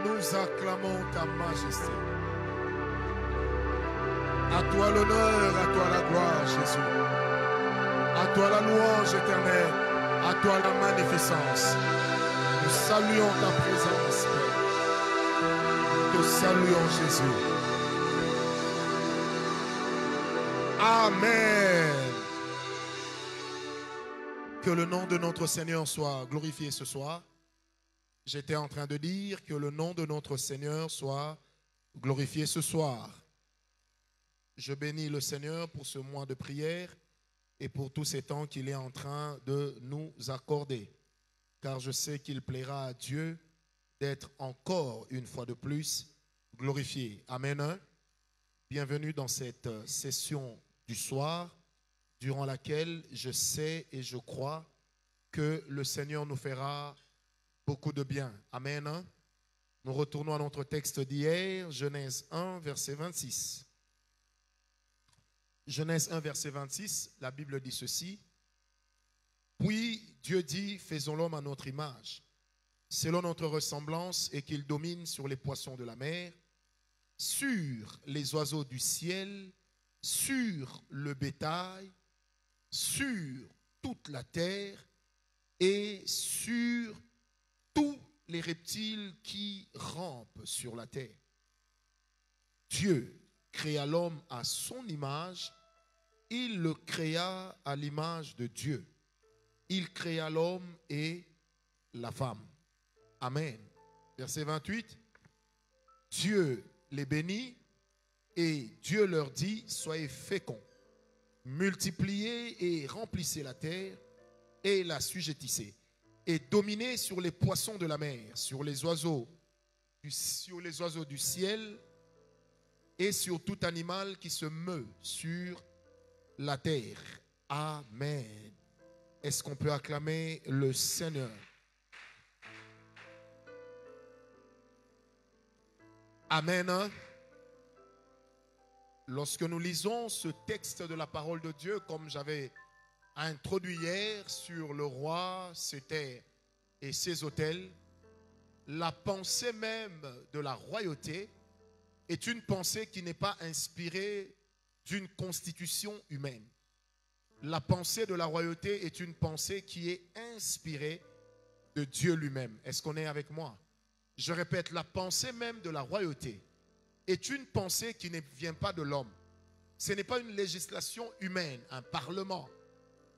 Nous acclamons ta majesté. À toi l'honneur, à toi la gloire, Jésus. À toi la louange éternelle, à toi la magnificence. Nous saluons ta présence, Père. Nous te saluons, Jésus. Amen. Que le nom de notre Seigneur soit glorifié ce soir. J'étais en train de dire que le nom de notre Seigneur soit glorifié ce soir. Je bénis le Seigneur pour ce mois de prière et pour tous ces temps qu'il est en train de nous accorder. Car je sais qu'il plaira à Dieu d'être encore une fois de plus glorifié. Amen. Bienvenue dans cette session du soir, durant laquelle je sais et je crois que le Seigneur nous fera beaucoup de bien. Amen. Nous retournons à notre texte d'hier, Genèse 1, verset 26. Genèse 1, verset 26, la Bible dit ceci. Puis Dieu dit, faisons l'homme à notre image, selon notre ressemblance, et qu'il domine sur les poissons de la mer, sur les oiseaux du ciel, sur le bétail, sur toute la terre et sur tous les reptiles qui rampent sur la terre. Dieu créa l'homme à son image, il le créa à l'image de Dieu. Il créa l'homme et la femme. Amen. Verset 28. Dieu les bénit et Dieu leur dit, soyez féconds, multipliez et remplissez la terre et la sujettissez et dominez sur les poissons de la mer, sur les oiseaux du ciel et sur tout animal qui se meut sur la terre. Amen. Est-ce qu'on peut acclamer le Seigneur? Amen. Lorsque nous lisons ce texte de la parole de Dieu, comme j'avais introduit hier sur le roi, ses terres et ses autels, la pensée même de la royauté est une pensée qui n'est pas inspirée d'une constitution humaine. La pensée de la royauté est une pensée qui est inspirée de Dieu lui-même. Est-ce qu'on est avec moi? Je répète, la pensée même de la royauté est une pensée qui ne vient pas de l'homme. Ce n'est pas une législation humaine, un parlement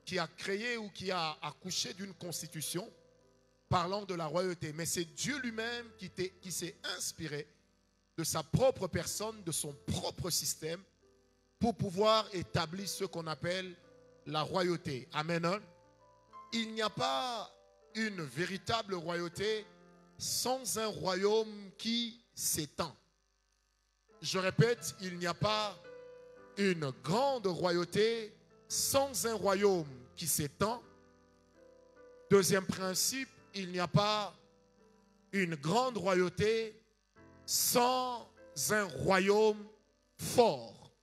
qui a créé ou qui a accouché d'une constitution parlant de la royauté. Mais c'est Dieu lui-même qui s'est inspiré de sa propre personne, de son propre système pour pouvoir établir ce qu'on appelle la royauté. Amen. Il n'y a pas une véritable royauté sans un royaume qui s'étend. Je répète, il n'y a pas une grande royauté sans un royaume qui s'étend. Deuxième principe, il n'y a pas une grande royauté sans un royaume fort.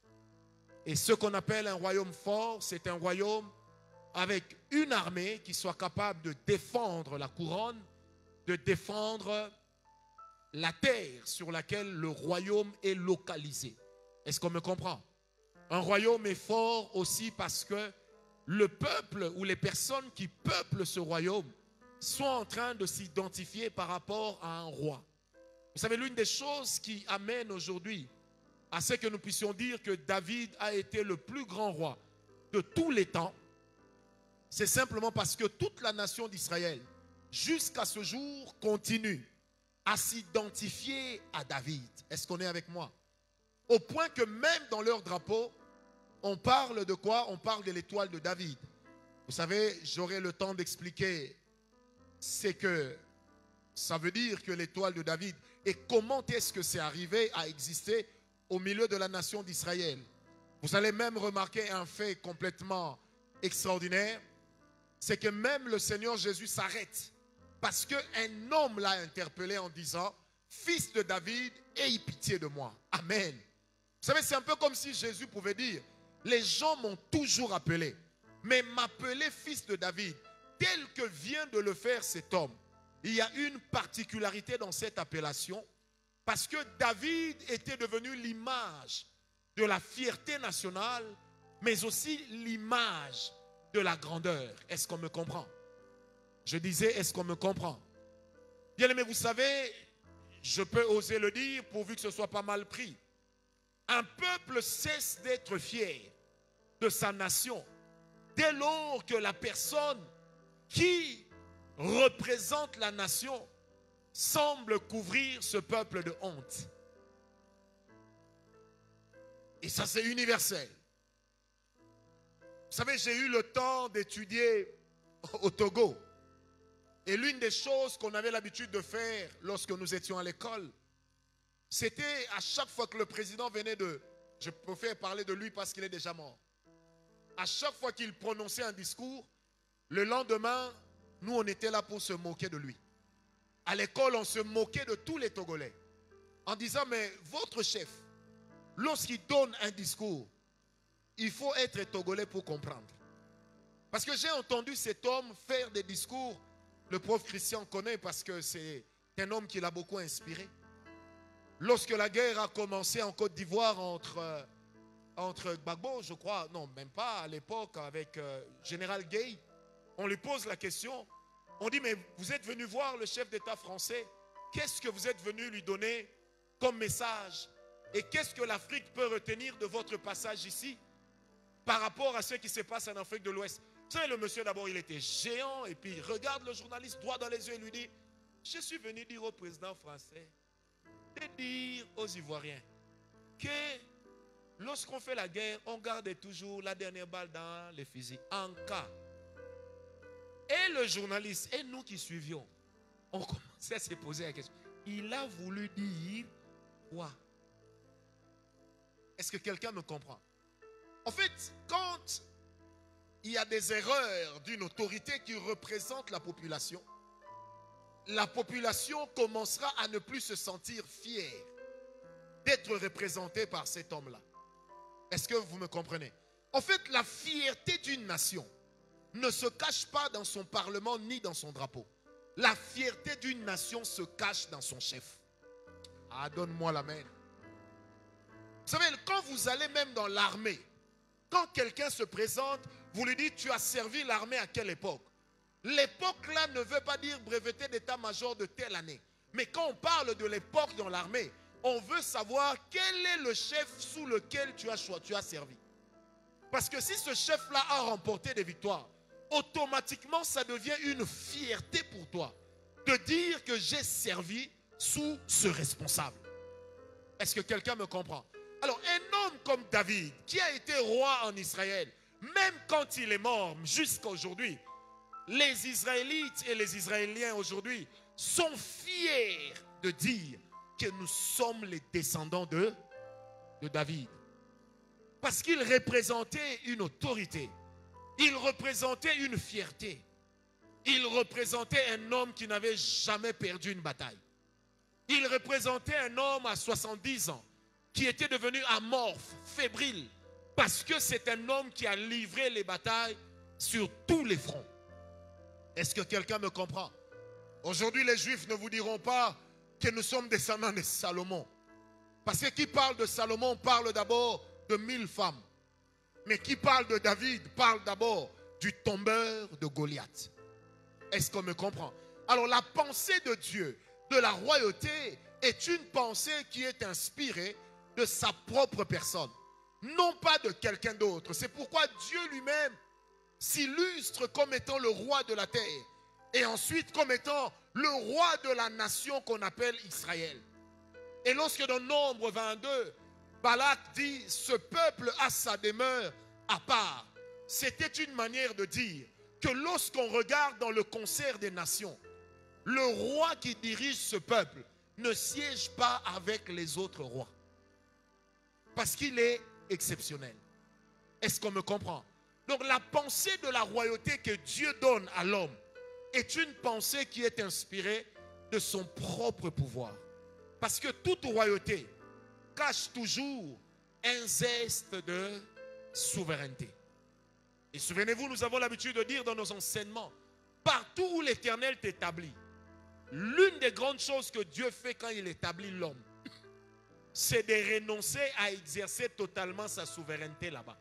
Et ce qu'on appelle un royaume fort, c'est un royaume avec une armée qui soit capable de défendre la couronne, de défendre la terre sur laquelle le royaume est localisé. Est-ce qu'on me comprend? Un royaume est fort aussi parce que le peuple ou les personnes qui peuplent ce royaume sont en train de s'identifier par rapport à un roi. Vous savez, l'une des choses qui amène aujourd'hui à ce que nous puissions dire que David a été le plus grand roi de tous les temps, c'est simplement parce que toute la nation d'Israël, jusqu'à ce jour, continue à s'identifier à David. Est-ce qu'on est avec moi? Au point que même dans leur drapeau, on parle de quoi? On parle de l'étoile de David. Vous savez, j'aurai le temps d'expliquer ce que ça veut dire que l'étoile de David et comment est-ce que c'est arrivé à exister au milieu de la nation d'Israël. Vous allez même remarquer un fait complètement extraordinaire, c'est que même le Seigneur Jésus s'arrête parce qu'un homme l'a interpellé en disant, fils de David, aie pitié de moi. Amen. Vous savez, c'est un peu comme si Jésus pouvait dire, les gens m'ont toujours appelé, mais m'appeler fils de David, tel que vient de le faire cet homme, il y a une particularité dans cette appellation, parce que David était devenu l'image de la fierté nationale, mais aussi l'image de la grandeur. Est-ce qu'on me comprend? Je disais, est-ce qu'on me comprend? Bien aimé, vous savez, je peux oser le dire pourvu que ce soit pas mal pris. Un peuple cesse d'être fier de sa nation dès lors que la personne qui représente la nation semble couvrir ce peuple de honte. Et ça, c'est universel. Vous savez, j'ai eu le temps d'étudier au Togo. Et l'une des choses qu'on avait l'habitude de faire lorsque nous étions à l'école, c'était à chaque fois que le président venait de... Je préfère parler de lui parce qu'il est déjà mort. À chaque fois qu'il prononçait un discours, le lendemain, nous, on était là pour se moquer de lui. À l'école, on se moquait de tous les Togolais. En disant, mais votre chef, lorsqu'il donne un discours, il faut être Togolais pour comprendre. Parce que j'ai entendu cet homme faire des discours, le prof Christian connaît parce que c'est un homme qui l'a beaucoup inspiré. Lorsque la guerre a commencé en Côte d'Ivoire entre Gbagbo, je crois, non, même pas à l'époque, avec Général Gueye, on lui pose la question, on dit, mais vous êtes venu voir le chef d'État français, qu'est-ce que vous êtes venu lui donner comme message? Et qu'est-ce que l'Afrique peut retenir de votre passage ici par rapport à ce qui se passe en Afrique de l'Ouest? Vous savez, le monsieur d'abord, il était géant, et puis il regarde le journaliste droit dans les yeux et lui dit, je suis venu dire au président français de dire aux Ivoiriens que lorsqu'on fait la guerre, on garde toujours la dernière balle dans les fusils, en cas. Et le journaliste, et nous qui suivions, on commençait à se poser la question. Il a voulu dire quoi? Est-ce que quelqu'un me comprend? En fait, quand il y a des erreurs d'une autorité qui représente la population commencera à ne plus se sentir fière d'être représentée par cet homme-là. Est-ce que vous me comprenez? En fait, la fierté d'une nation ne se cache pas dans son parlement ni dans son drapeau. La fierté d'une nation se cache dans son chef. Ah, donne-moi la main. Vous savez, quand vous allez même dans l'armée, quand quelqu'un se présente, vous lui dites, tu as servi l'armée à quelle époque? L'époque là ne veut pas dire breveté d'état-major de telle année. Mais quand on parle de l'époque dans l'armée, on veut savoir quel est le chef sous lequel tu as servi. Parce que si ce chef-là a remporté des victoires, automatiquement ça devient une fierté pour toi de dire que j'ai servi sous ce responsable. Est-ce que quelqu'un me comprend? Alors un homme comme David, qui a été roi en Israël, même quand il est mort jusqu'à aujourd'hui, les Israélites et les Israéliens aujourd'hui sont fiers de dire que nous sommes les descendants de David. Parce qu'il représentait une autorité. Il représentait une fierté. Il représentait un homme qui n'avait jamais perdu une bataille. Il représentait un homme à 70 ans qui était devenu amorphe, fébrile, parce que c'est un homme qui a livré les batailles sur tous les fronts. Est-ce que quelqu'un me comprend? Aujourd'hui, les Juifs ne vous diront pas que nous sommes descendants de Salomon. Parce que qui parle de Salomon parle d'abord de 1000 femmes. Mais qui parle de David parle d'abord du tombeur de Goliath. Est-ce qu'on me comprend? Alors la pensée de Dieu, de la royauté, est une pensée qui est inspirée de sa propre personne. Non pas de quelqu'un d'autre. C'est pourquoi Dieu lui-même s'illustre comme étant le roi de la terre. Et ensuite comme étant le roi de la nation qu'on appelle Israël. Et lorsque dans Nombre 22, Balak dit, ce peuple a sa demeure à part. C'était une manière de dire que lorsqu'on regarde dans le concert des nations, le roi qui dirige ce peuple ne siège pas avec les autres rois. Parce qu'il est exceptionnel. Est-ce qu'on me comprend? Donc la pensée de la royauté que Dieu donne à l'homme est une pensée qui est inspirée de son propre pouvoir. Parce que toute royauté cache toujours un zeste de souveraineté. Et souvenez-vous, nous avons l'habitude de dire dans nos enseignements, partout où l'Éternel t'établit, l'une des grandes choses que Dieu fait quand il établit l'homme, c'est de renoncer à exercer totalement sa souveraineté là-bas.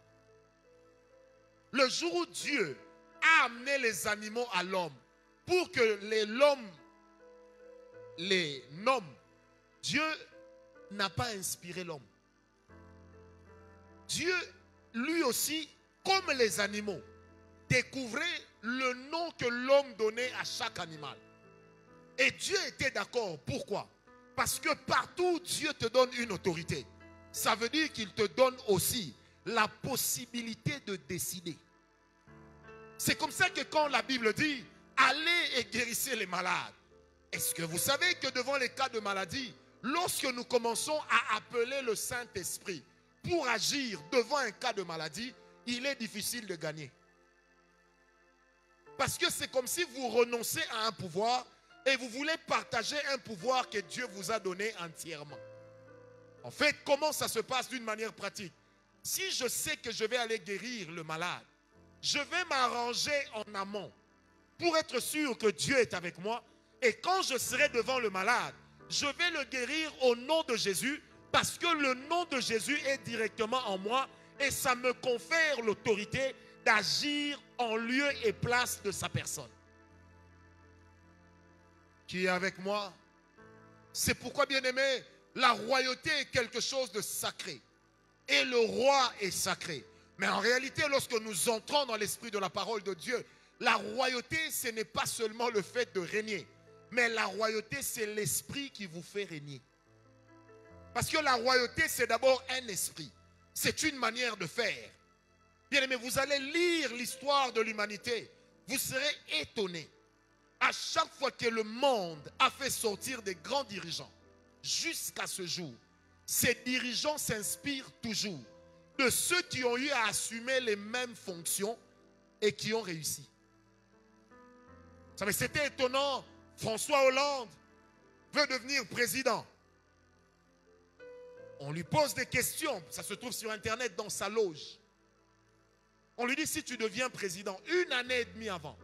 Le jour où Dieu a amené les animaux à l'homme pour que l'homme les nomme, Dieu n'a pas inspiré l'homme. Dieu, lui aussi, comme les animaux, découvrait le nom que l'homme donnait à chaque animal. Et Dieu était d'accord. Pourquoi? Parce que partout Dieu te donne une autorité, ça veut dire qu'il te donne aussi la possibilité de décider. C'est comme ça que quand la Bible dit « Allez et guérissez les malades », est-ce que vous savez que devant les cas de maladie, lorsque nous commençons à appeler le Saint-Esprit pour agir devant un cas de maladie, il est difficile de gagner. Parce que c'est comme si vous renoncez à un pouvoir et vous voulez partager un pouvoir que Dieu vous a donné entièrement. En fait, comment ça se passe d'une manière pratique? Si je sais que je vais aller guérir le malade, je vais m'arranger en amont pour être sûr que Dieu est avec moi. Et quand je serai devant le malade, je vais le guérir au nom de Jésus parce que le nom de Jésus est directement en moi et ça me confère l'autorité d'agir en lieu et place de sa personne. Qui est avec moi? C'est pourquoi, bien-aimé, la royauté est quelque chose de sacré. Et le roi est sacré. Mais en réalité, lorsque nous entrons dans l'esprit de la parole de Dieu, la royauté, ce n'est pas seulement le fait de régner. Mais la royauté, c'est l'esprit qui vous fait régner. Parce que la royauté, c'est d'abord un esprit. C'est une manière de faire. Bien-aimé, vous allez lire l'histoire de l'humanité. Vous serez étonné. À chaque fois que le monde a fait sortir des grands dirigeants, jusqu'à ce jour, ces dirigeants s'inspirent toujours de ceux qui ont eu à assumer les mêmes fonctions et qui ont réussi. Vous savez, c'était étonnant. François Hollande veut devenir président. On lui pose des questions. Ça se trouve sur Internet dans sa loge. On lui dit, si tu deviens président, une année et demie avant,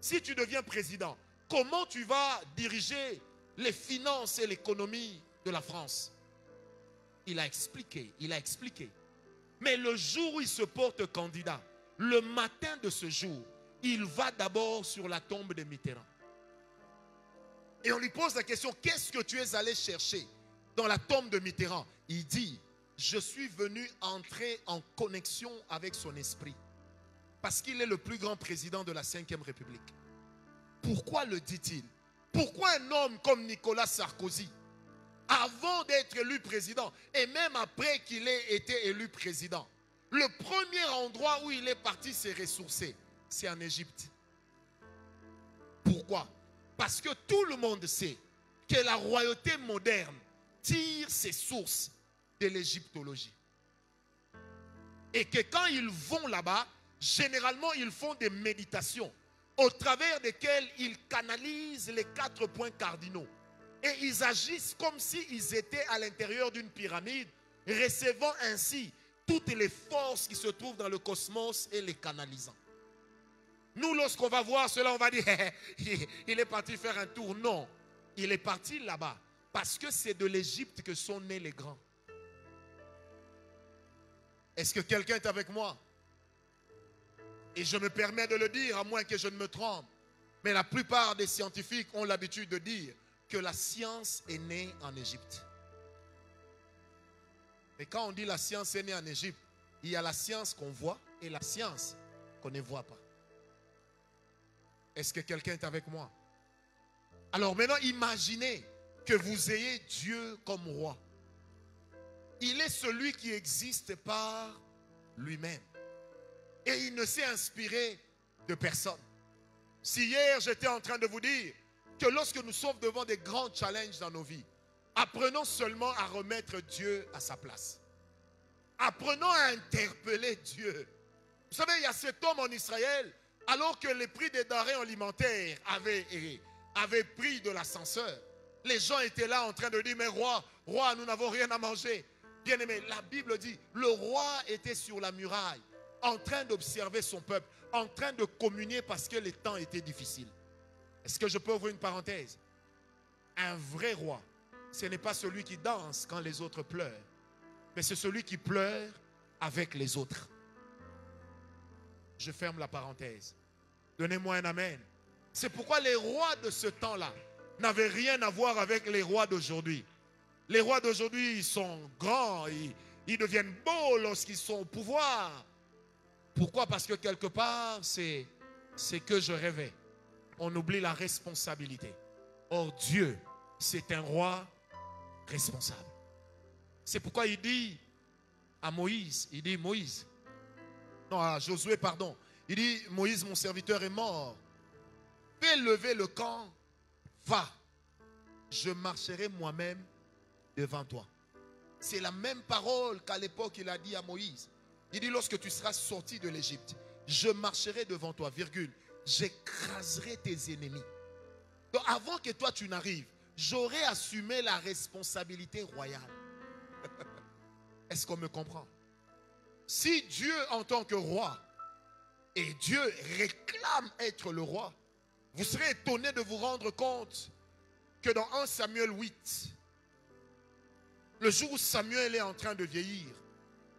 si tu deviens président, comment tu vas diriger les finances et l'économie de la France? Il a expliqué, Mais le jour où il se porte candidat, le matin de ce jour, il va d'abord sur la tombe de Mitterrand. Et on lui pose la question, qu'est-ce que tu es allé chercher dans la tombe de Mitterrand? Il dit, je suis venu entrer en connexion avec son esprit. Parce qu'il est le plus grand président de la 5e République. Pourquoi le dit-il? Pourquoi un homme comme Nicolas Sarkozy, avant d'être élu président, et même après qu'il ait été élu président, le premier endroit où il est parti se ressourcer, c'est en Égypte. Pourquoi? Parce que tout le monde sait que la royauté moderne tire ses sources de l'égyptologie. Et que quand ils vont là-bas, généralement ils font des méditations au travers desquelles ils canalisent les 4 points cardinaux. Et ils agissent comme s'ils étaient à l'intérieur d'une pyramide, recevant ainsi toutes les forces qui se trouvent dans le cosmos et les canalisant. Nous, lorsqu'on va voir cela, on va dire, il est parti faire un tour. Non, il est parti là-bas parce que c'est de l'Égypte que sont nés les grands. Est-ce que quelqu'un est avec moi? Et je me permets de le dire, à moins que je ne me trompe. Mais la plupart des scientifiques ont l'habitude de dire que la science est née en Égypte. Et quand on dit la science est née en Égypte, il y a la science qu'on voit et la science qu'on ne voit pas. Est-ce que quelqu'un est avec moi? Alors maintenant, imaginez que vous ayez Dieu comme roi. Il est celui qui existe par lui-même. Et il ne s'est inspiré de personne. Si hier, j'étais en train de vous dire que lorsque nous sommes devant des grands challenges dans nos vies, apprenons seulement à remettre Dieu à sa place. Apprenons à interpeller Dieu. Vous savez, il y a cet homme en Israël, alors que les prix des denrées alimentaires avaient pris de l'ascenseur. Les gens étaient là en train de dire, mais roi, nous n'avons rien à manger. Bien aimé, la Bible dit, le roi était sur la muraille, en train d'observer son peuple, en train de communier parce que les temps étaient difficiles. Est-ce que je peux ouvrir une parenthèse? Un vrai roi, ce n'est pas celui qui danse quand les autres pleurent, mais c'est celui qui pleure avec les autres. Je ferme la parenthèse. Donnez-moi un amen. C'est pourquoi les rois de ce temps-là n'avaient rien à voir avec les rois d'aujourd'hui. Les rois d'aujourd'hui, ils sont grands, ils deviennent beaux lorsqu'ils sont au pouvoir. Pourquoi? Parce que quelque part, c'est que je rêvais. On oublie la responsabilité. Or, Dieu, c'est un roi responsable. C'est pourquoi il dit à Moïse, non, à Josué, pardon. Il dit, Moïse, mon serviteur, est mort. Fais lever le camp, va. Je marcherai moi-même devant toi. C'est la même parole qu'à l'époque il a dit à Moïse. Il dit, lorsque tu seras sorti de l'Égypte, je marcherai devant toi, virgule, j'écraserai tes ennemis. Donc avant que toi tu n'arrives, j'aurai assumé la responsabilité royale. Est-ce qu'on me comprend? Si Dieu en tant que roi, et Dieu réclame être le roi, vous serez étonné de vous rendre compte que dans 1 Samuel 8, le jour où Samuel est en train de vieillir,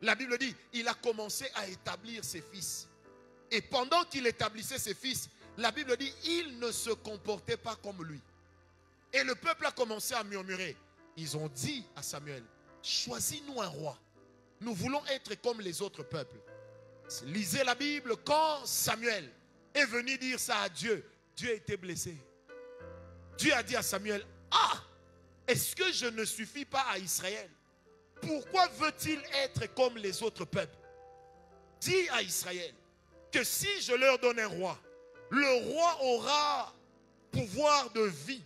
la Bible dit, il a commencé à établir ses fils. Et pendant qu'il établissait ses fils, la Bible dit, il ne se comportait pas comme lui. Et le peuple a commencé à murmurer. Ils ont dit à Samuel, choisis-nous un roi. Nous voulons être comme les autres peuples. Lisez la Bible, quand Samuel est venu dire ça à Dieu, Dieu était blessé. Dieu a dit à Samuel, ah, est-ce que je ne suffis pas à Israël? Pourquoi veut-il être comme les autres peuples? Dis à Israël que si je leur donne un roi, le roi aura pouvoir de vie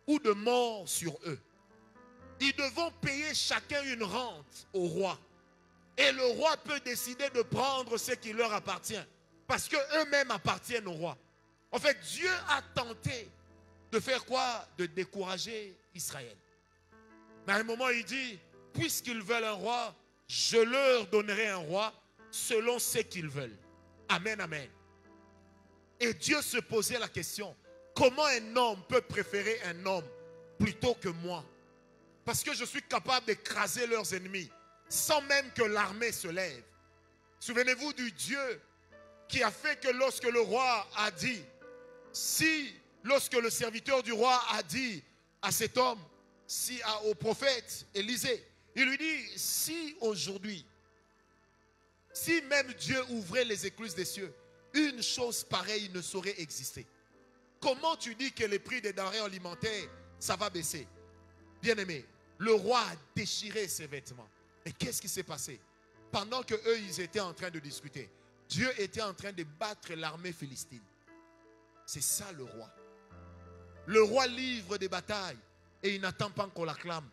ou de mort sur eux. Ils devront payer chacun une rente au roi. Et le roi peut décider de prendre ce qui leur appartient. Parce qu'eux-mêmes appartiennent au roi. En fait, Dieu a tenté de faire quoi? De décourager Israël. Mais à un moment, il dit, puisqu'ils veulent un roi, je leur donnerai un roi selon ce qu'ils veulent. Amen, amen. Et Dieu se posait la question, comment un homme peut préférer un homme plutôt que moi? Parce que je suis capable d'écraser leurs ennemis sans même que l'armée se lève. Souvenez-vous du Dieu qui a fait que lorsque le roi a dit, lorsque le serviteur du roi a dit à cet homme, au prophète Élisée, il lui dit, si aujourd'hui, si même Dieu ouvrait les écluses des cieux, une chose pareille ne saurait exister. Comment tu dis que les prix des denrées alimentaires, ça va baisser? Bien-aimé, le roi a déchiré ses vêtements. Et qu'est-ce qui s'est passé? Pendant que eux, ils étaient en train de discuter, Dieu était en train de battre l'armée philistine. C'est ça le roi. Le roi livre des batailles et il n'attend pas qu'on l'acclame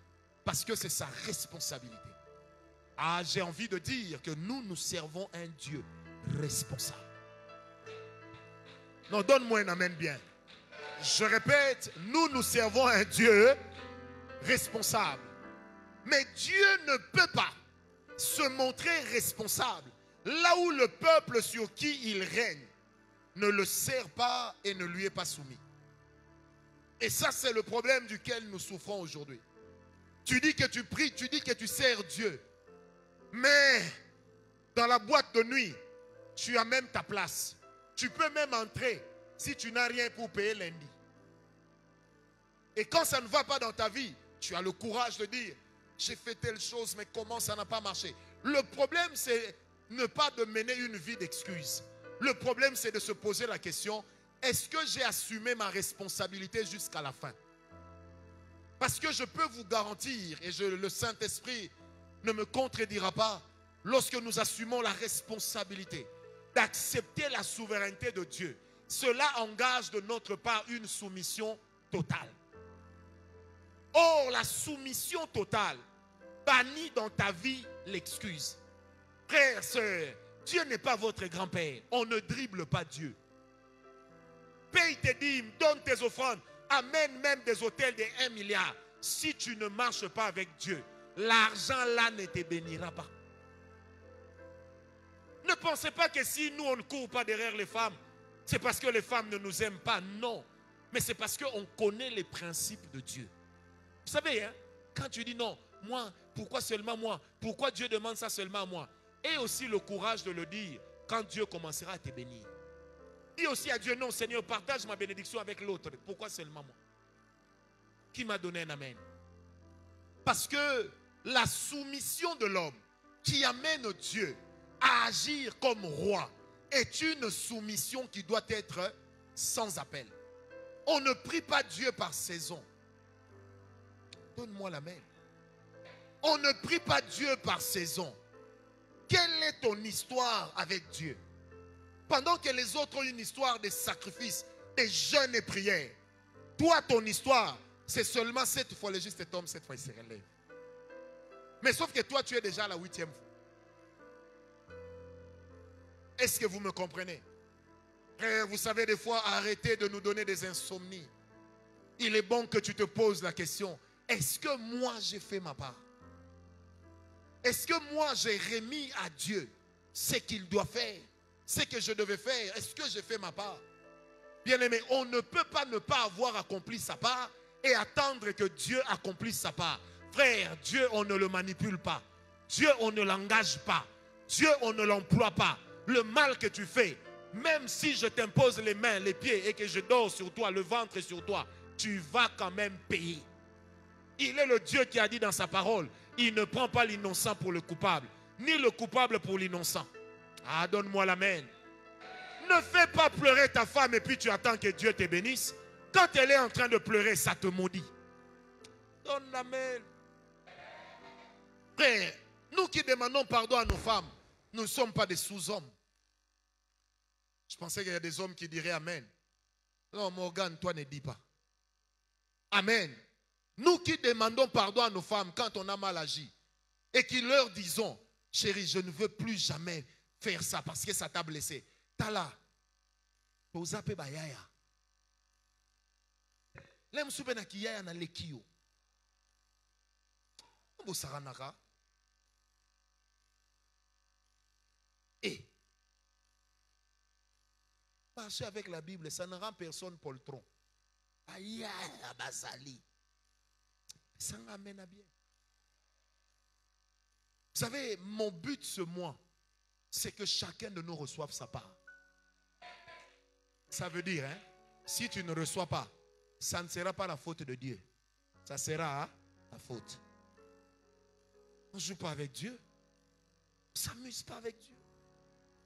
parce que c'est sa responsabilité. Ah, j'ai envie de dire que nous servons un Dieu responsable. Non, donne-moi un amen bien. Je répète, nous servons un Dieu responsable. Mais Dieu ne peut pas se montrer responsable là où le peuple sur qui il règne ne le sert pas et ne lui est pas soumis. Et ça, c'est le problème duquel nous souffrons aujourd'hui. Tu dis que tu pries, tu dis que tu sers Dieu. Mais dans la boîte de nuit, tu as même ta place. Tu peux même entrer si tu n'as rien pour payer lundi. Et quand ça ne va pas dans ta vie, tu as le courage de dire, j'ai fait telle chose, mais comment ça n'a pas marché? Le problème, c'est ne pas de mener une vie d'excuses. Le problème, c'est de se poser la question, est-ce que j'ai assumé ma responsabilité jusqu'à la fin? Parce que je peux vous garantir, et le Saint-Esprit ne me contredira pas, lorsque nous assumons la responsabilité d'accepter la souveraineté de Dieu, cela engage de notre part une soumission totale. Or, la soumission totale bannit dans ta vie l'excuse. Frères, sœurs, Dieu n'est pas votre grand-père. On ne dribble pas Dieu. Paye tes dîmes, donne tes offrandes, amène même des hôtels de 1 milliard. Si tu ne marches pas avec Dieu, l'argent là ne te bénira pas. Ne pensez pas que si nous on ne court pas derrière les femmes, c'est parce que les femmes ne nous aiment pas. Non. Mais c'est parce qu'on connaît les principes de Dieu. Vous savez, hein, quand tu dis non, moi, pourquoi seulement moi? Pourquoi Dieu demande ça seulement à moi? Et aussi le courage de le dire quand Dieu commencera à te bénir. Dis aussi à Dieu, non Seigneur, partage ma bénédiction avec l'autre. Pourquoi seulement moi? Qui m'a donné un amen? Parce que la soumission de l'homme qui amène Dieu à agir comme roi est une soumission qui doit être sans appel. On ne prie pas Dieu par saison. Donne-moi la main. On ne prie pas Dieu par saison. Quelle est ton histoire avec Dieu? Pendant que les autres ont une histoire de sacrifices, de jeûnes et prières, toi, ton histoire, c'est seulement 7 fois le juste tombe, 7 fois il se relève. Mais sauf que toi, tu es déjà à la 8e fois. Est-ce que vous me comprenez? Frère, vous savez, des fois, arrêtez de nous donner des insomnies. Il est bon que tu te poses la question, est-ce que moi, j'ai fait ma part? Est-ce que moi, j'ai remis à Dieu ce qu'il doit faire, ce que je devais faire? Est-ce que j'ai fait ma part? Bien-aimé, on ne peut pas ne pas avoir accompli sa part et attendre que Dieu accomplisse sa part. Frère, Dieu, on ne le manipule pas. Dieu, on ne l'engage pas. Dieu, on ne l'emploie pas. Le mal que tu fais, même si je t'impose les mains, les pieds et que je dors sur toi, le ventre sur toi, tu vas quand même payer. Il est le Dieu qui a dit dans sa parole, il ne prend pas l'innocent pour le coupable, ni le coupable pour l'innocent. Ah, donne-moi l'amen. Ne fais pas pleurer ta femme et puis tu attends que Dieu te bénisse. Quand elle est en train de pleurer, ça te maudit. Donne l'amen. Frère, nous qui demandons pardon à nos femmes, nous ne sommes pas des sous-hommes. Je pensais qu'il y a des hommes qui diraient amen. Non, Morgan, toi ne dis pas. Amen. Nous qui demandons pardon à nos femmes quand on a mal agi et qui leur disons, chérie, je ne veux plus jamais faire ça parce que ça t'a blessé. Tala, ozape bayaya. Lem soupe na kiyaya na lekio. Obo saranaka. Et marcher avec la Bible, ça ne rend personne poltron. Aïe, basali. Ça m'amène à bien. Vous savez, mon but ce mois, c'est que chacun de nous reçoive sa part. Ça veut dire, hein, si tu ne reçois pas, ça ne sera pas la faute de Dieu. Ça sera la faute. On ne joue pas avec Dieu. On ne s'amuse pas avec Dieu.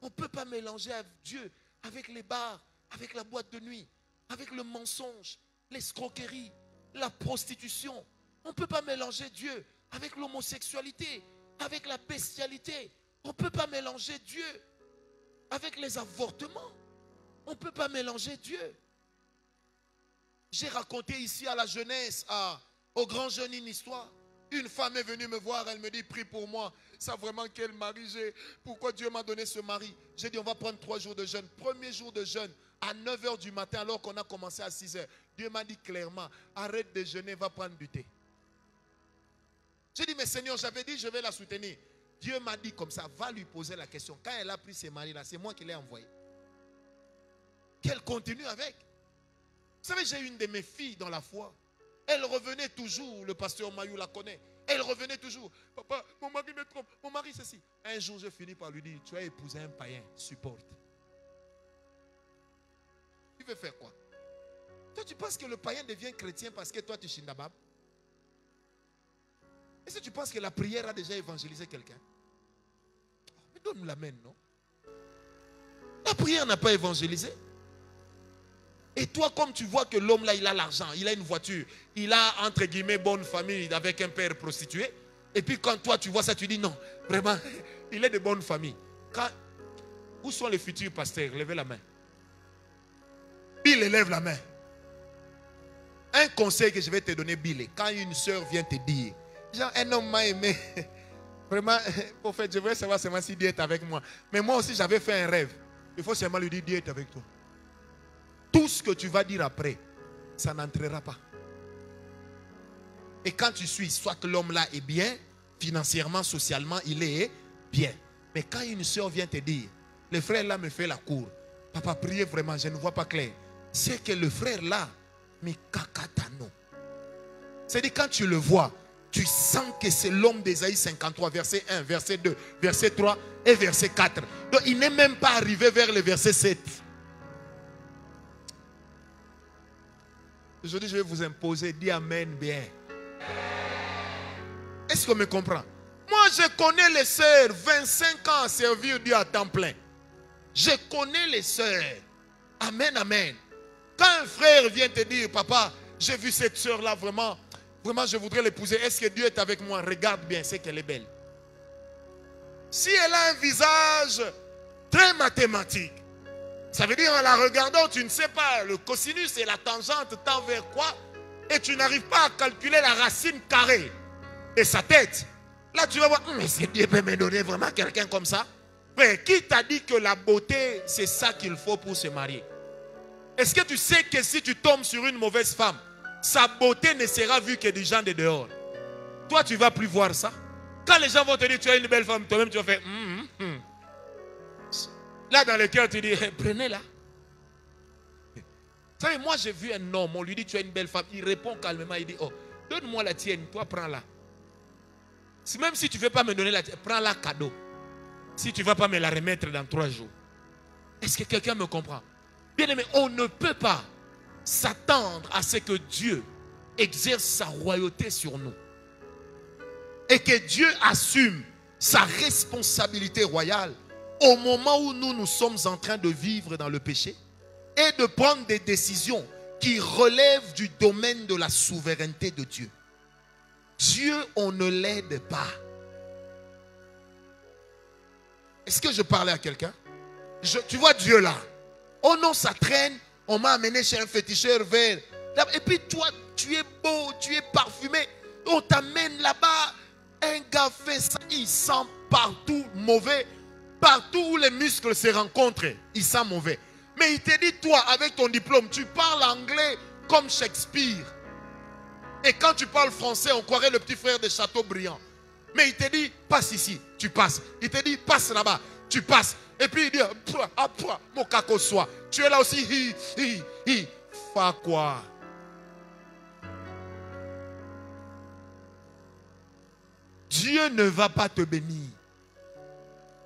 On ne peut pas mélanger Dieu avec les bars, avec la boîte de nuit, avec le mensonge, l'escroquerie, la prostitution. On ne peut pas mélanger Dieu avec l'homosexualité, avec la bestialité. On ne peut pas mélanger Dieu avec les avortements. On ne peut pas mélanger Dieu. J'ai raconté ici à la jeunesse, aux grands jeunes, une histoire. Une femme est venue me voir, elle me dit, prie pour moi. Ça vraiment quel mari j'ai. Pourquoi Dieu m'a donné ce mari? J'ai dit, on va prendre 3 jours de jeûne. Premier jour de jeûne, à 9 h du matin, alors qu'on a commencé à 6 h. Dieu m'a dit clairement, arrête de jeûner, va prendre du thé. J'ai dit, mais Seigneur, j'avais dit, je vais la soutenir. Dieu m'a dit comme ça, va lui poser la question. Quand elle a pris ses maris là, c'est moi qui l'ai envoyé. Qu'elle continue avec. Vous savez, j'ai une de mes filles dans la foi. Elle revenait toujours, le pasteur Mayou la connaît. Elle revenait toujours. Papa, mon mari me trompe, mon mari ceci. Un jour, je finis par lui dire, tu as épousé un païen, supporte. Tu veux faire quoi? Toi, tu penses que le païen devient chrétien parce que toi, tu es shindabab? Est-ce que tu penses que la prière a déjà évangélisé quelqu'un? Mais donne-nous la main, non? La prière n'a pas évangélisé. Et toi, comme tu vois que l'homme là, il a l'argent, il a une voiture, il a entre guillemets bonne famille avec un père prostitué. Et puis quand toi tu vois ça, tu dis non, vraiment, il est de bonne famille. Où sont les futurs pasteurs? Levez la main. Bill, lève la main. Un conseil que je vais te donner, Bill, quand une soeur vient te dire, genre un homme m'a aimé, vraiment, pour faire, je voudrais savoir seulement si Dieu est avec moi. Mais moi aussi j'avais fait un rêve. Il faut seulement lui dire, Dieu est avec toi. Tout ce que tu vas dire après, ça n'entrera pas. Et quand tu suis, soit l'homme là est bien, financièrement, socialement, il est bien. Mais quand une soeur vient te dire, le frère là me fait la cour, papa, priez vraiment, je ne vois pas clair. C'est que le frère là Mikakatano. C'est-à-dire quand tu le vois, tu sens que c'est l'homme d'Ésaïe 53, verset 1, verset 2, verset 3 et verset 4. Donc il n'est même pas arrivé vers le verset 7. Aujourd'hui, je vais vous imposer, dis Amen bien. Est-ce qu'on me comprend? Moi, je connais les sœurs, 25 ans à servir Dieu à temps plein. Je connais les sœurs. Amen, amen. Quand un frère vient te dire, papa, j'ai vu cette sœur-là, vraiment, je voudrais l'épouser. Est-ce que Dieu est avec moi? Regarde bien, c'est qu'elle est belle. Si elle a un visage très mathématique, ça veut dire en la regardant, tu ne sais pas le cosinus et la tangente tend vers quoi, et tu n'arrives pas à calculer la racine carrée de sa tête. Là, tu vas voir, mais est-ce que Dieu peut me donner vraiment quelqu'un comme ça? Mais qui t'a dit que la beauté, c'est ça qu'il faut pour se marier? Est-ce que tu sais que si tu tombes sur une mauvaise femme, sa beauté ne sera vue que des gens de dehors? Toi, tu ne vas plus voir ça. Quand les gens vont te dire, tu as une belle femme, toi-même, tu vas faire, Là, dans le cœur, tu dis, prenez-la. Vous savez, moi, j'ai vu un homme, on lui dit, tu as une belle femme. Il répond calmement, il dit, oh, donne-moi la tienne, toi, prends-la. Même si tu ne veux pas me donner la tienne, prends-la cadeau. Si tu ne vas pas me la remettre dans 3 jours. Est-ce que quelqu'un me comprend? Bien aimé, on ne peut pas s'attendre à ce que Dieu exerce sa royauté sur nous. Et que Dieu assume sa responsabilité royale au moment où nous sommes en train de vivre dans le péché et de prendre des décisions qui relèvent du domaine de la souveraineté de Dieu. Dieu, on ne l'aide pas. Est-ce que je parlais à quelqu'un? Tu vois Dieu là. Oh non, ça traîne. On m'a amené chez un féticheur vert. Et puis toi, tu es beau, tu es parfumé. On t'amène là-bas. Un gars fait ça, il sent partout mauvais. Partout où les muscles se rencontrent, il sent mauvais. Mais il te dit, toi, avec ton diplôme, tu parles anglais comme Shakespeare. Et quand tu parles français, on croirait le petit frère de Chateaubriand. Mais il te dit, passe ici, tu passes. Il te dit, passe là-bas, tu passes. Et puis il dit, mon caco soit. Tu es là aussi, fa quoi? Dieu ne va pas te bénir.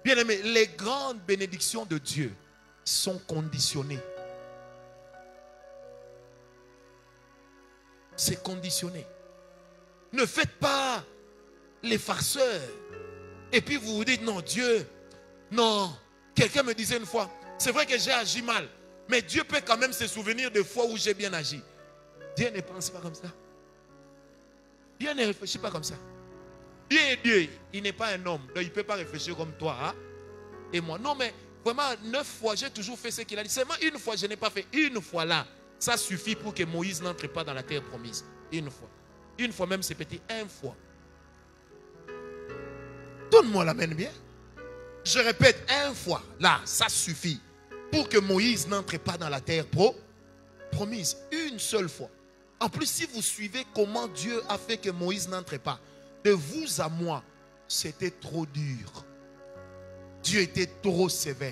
Bien aimé, les grandes bénédictions de Dieu sont conditionnées. C'est conditionné. Ne faites pas les farceurs. Et puis vous vous dites, non, Dieu, non. Quelqu'un me disait une fois, c'est vrai que j'ai agi mal, mais Dieu peut quand même se souvenir des fois où j'ai bien agi. Dieu ne pense pas comme ça. Dieu ne réfléchit pas comme ça. Dieu est Dieu, il n'est pas un homme, donc il ne peut pas réfléchir comme toi hein? Et moi. Non, mais vraiment, 9 fois, j'ai toujours fait ce qu'il a dit. Seulement une fois, je n'ai pas fait. Une fois là, ça suffit pour que Moïse n'entre pas dans la terre promise. Une fois. Une fois même, c'est petit. Une fois. Donne-moi la main bien. Je répète, une fois, là, ça suffit pour que Moïse n'entre pas dans la terre promise. Une seule fois. En plus, si vous suivez comment Dieu a fait que Moïse n'entre pas, de vous à moi, c'était trop dur. Dieu était trop sévère.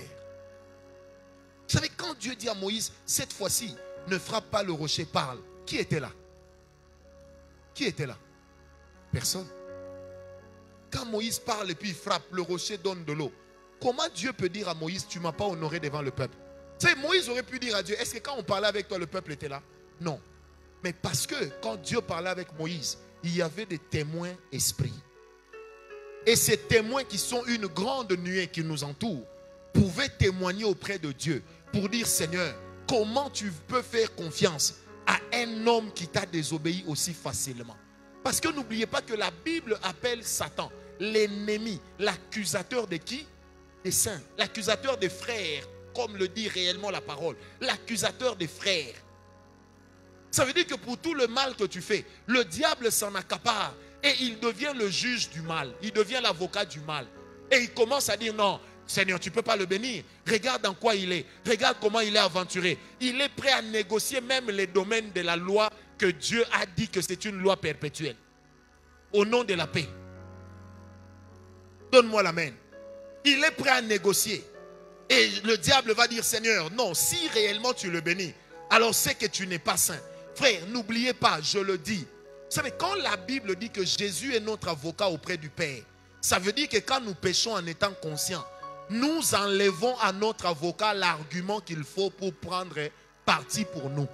Vous savez, quand Dieu dit à Moïse, cette fois-ci, ne frappe pas le rocher, parle. Qui était là? Qui était là? Personne. Quand Moïse parle et puis il frappe, le rocher donne de l'eau. Comment Dieu peut dire à Moïse, tu ne m'as pas honoré devant le peuple? Tu sais, Moïse aurait pu dire à Dieu, est-ce que quand on parlait avec toi, le peuple était là? Non. Mais parce que quand Dieu parlait avec Moïse, il y avait des témoins esprits. Et ces témoins qui sont une grande nuée qui nous entoure, pouvaient témoigner auprès de Dieu pour dire, Seigneur, comment tu peux faire confiance à un homme qui t'a désobéi aussi facilement? Parce que n'oubliez pas que la Bible appelle Satan l'ennemi, l'accusateur de qui? Des saints, l'accusateur des frères, comme le dit réellement la parole, l'accusateur des frères. Ça veut dire que pour tout le mal que tu fais, le diable s'en accapare et il devient le juge du mal, il devient l'avocat du mal. Et il commence à dire non, Seigneur, tu ne peux pas le bénir. Regarde dans quoi il est, regarde comment il est aventuré. Il est prêt à négocier même les domaines de la loi que Dieu a dit que c'est une loi perpétuelle. Au nom de la paix. Donne-moi la main. Il est prêt à négocier. Et le diable va dire, Seigneur, non, si réellement tu le bénis, alors c'est que tu n'es pas saint. Frère, n'oubliez pas, je le dis. Vous savez, quand la Bible dit que Jésus est notre avocat auprès du Père, ça veut dire que quand nous péchons en étant conscients, nous enlevons à notre avocat l'argument qu'il faut pour prendre parti pour nous.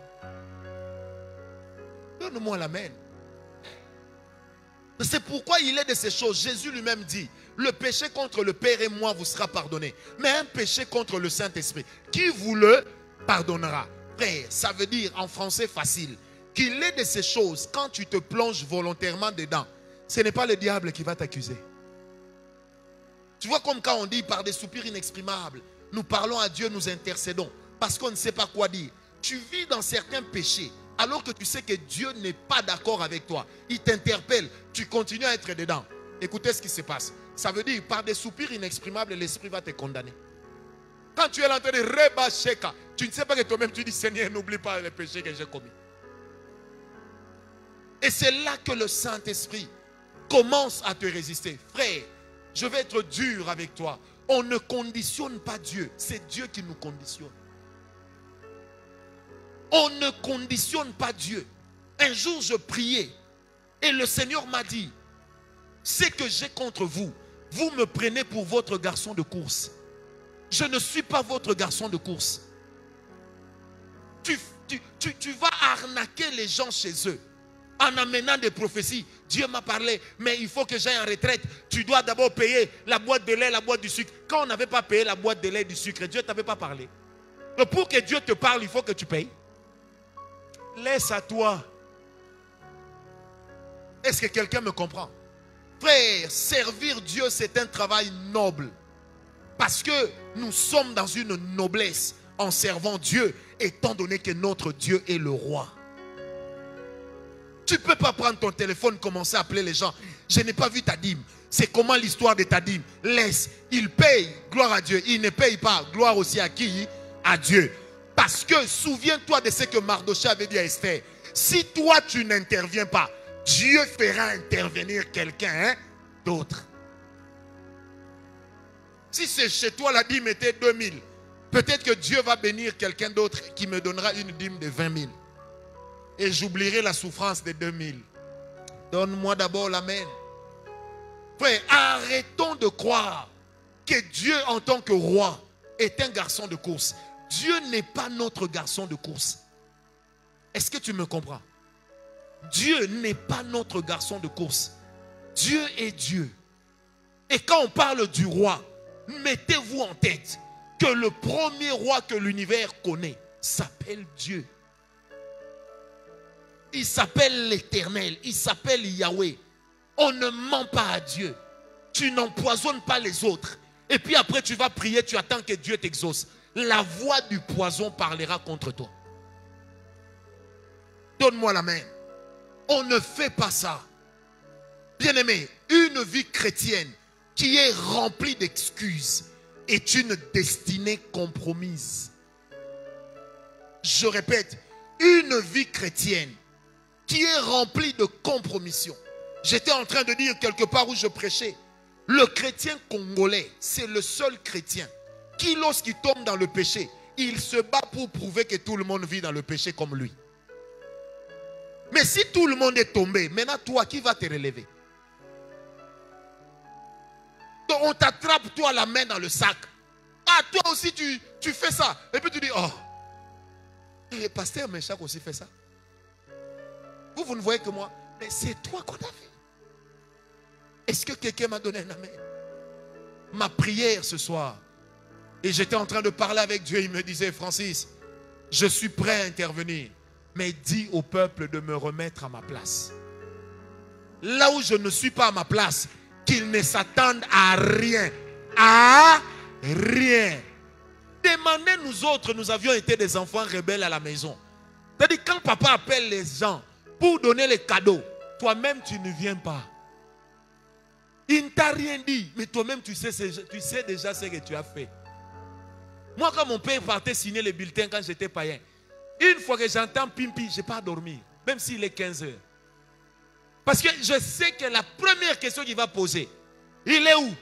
Donne-moi l'amen. C'est pourquoi il est de ces choses. Jésus lui-même dit, le péché contre le Père et moi vous sera pardonné. Mais un péché contre le Saint-Esprit, qui vous le pardonnera? Frère, ça veut dire en français facile, qu'il est de ces choses, quand tu te plonges volontairement dedans, ce n'est pas le diable qui va t'accuser. Tu vois, comme quand on dit par des soupirs inexprimables, nous parlons à Dieu, nous intercédons, parce qu'on ne sait pas quoi dire. Tu vis dans certains péchés, alors que tu sais que Dieu n'est pas d'accord avec toi. Il t'interpelle, tu continues à être dedans. Écoutez ce qui se passe. Ça veut dire, par des soupirs inexprimables, l'esprit va te condamner. Quand tu es en train de rebâcher, tu ne sais pas que toi-même tu dis, Seigneur, n'oublie pas les péchés que j'ai commis. Et c'est là que le Saint-Esprit commence à te résister. Frère, je vais être dur avec toi. On ne conditionne pas Dieu. C'est Dieu qui nous conditionne. On ne conditionne pas Dieu. Un jour, je priais et le Seigneur m'a dit, ce que j'ai contre vous, vous me prenez pour votre garçon de course. Je ne suis pas votre garçon de course. Tu vas arnaquer les gens chez eux en amenant des prophéties. Dieu m'a parlé, mais il faut que j'aille en retraite. Tu dois d'abord payer la boîte de lait, la boîte du sucre. Quand on n'avait pas payé la boîte de lait et du sucre, Dieu ne t'avait pas parlé. Donc pour que Dieu te parle, il faut que tu payes. Laisse à toi. Est-ce que quelqu'un me comprend? Frère, servir Dieu, c'est un travail noble. Parce que nous sommes dans une noblesse en servant Dieu, étant donné que notre Dieu est le roi. Tu ne peux pas prendre ton téléphone, commencer à appeler les gens. Je n'ai pas vu ta dîme. C'est comment l'histoire de ta dîme? Laisse. Il paye, gloire à Dieu. Il ne paye pas, gloire aussi à qui? À Dieu. Parce que souviens-toi de ce que Mardochée avait dit à Esther. Si toi tu n'interviens pas, Dieu fera intervenir quelqu'un d'autre. Si c'est chez toi la dîme était 2000, peut-être que Dieu va bénir quelqu'un d'autre qui me donnera une dîme de 20 000. Et j'oublierai la souffrance de 2000. Donne-moi d'abord l'amen. Frère, arrêtons de croire que Dieu en tant que roi est un garçon de course. Dieu n'est pas notre garçon de course. Est-ce que tu me comprends? Dieu n'est pas notre garçon de course. Dieu est Dieu. Et quand on parle du roi, mettez-vous en tête que le premier roi que l'univers connaît s'appelle Dieu. Il s'appelle l'Éternel, il s'appelle Yahweh. On ne ment pas à Dieu. Tu n'empoisonnes pas les autres. Et puis après tu vas prier, tu attends que Dieu t'exauce. La voix du poison parlera contre toi. Donne-moi la main. On ne fait pas ça. Bien-aimé, une vie chrétienne qui est remplie d'excuses est une destinée compromise. Je répète, une vie chrétienne qui est remplie de compromissions. J'étais en train de dire quelque part où je prêchais, le chrétien congolais, c'est le seul chrétien qui, lorsqu'il tombe dans le péché, il se bat pour prouver que tout le monde vit dans le péché comme lui. Mais si tout le monde est tombé, maintenant toi, qui va te relever? Donc on t'attrape toi la main dans le sac. Ah, toi aussi tu fais ça. Et puis tu dis, oh, le pasteur Meshach aussi fait ça. Vous ne voyez que moi. Mais c'est toi qu'on a fait. Est-ce que quelqu'un m'a donné un amen? Ma prière ce soir, et j'étais en train de parler avec Dieu, il me disait, Francis, je suis prêt à intervenir, mais dis au peuple de me remettre à ma place. Là où je ne suis pas à ma place, qu'ils ne s'attendent à rien. À rien. Demandez nous autres, nous avions été des enfants rebelles à la maison. C'est-à-dire quand papa appelle les gens pour donner les cadeaux, toi-même tu ne viens pas. Il ne t'a rien dit, mais toi-même tu sais déjà ce que tu as fait. Moi quand mon père partait signer les bulletins quand j'étais païen, une fois que j'entends pimpi, je n'ai pas à dormir, même s'il est 15 heures. Parce que je sais que la première question qu'il va poser, il est où?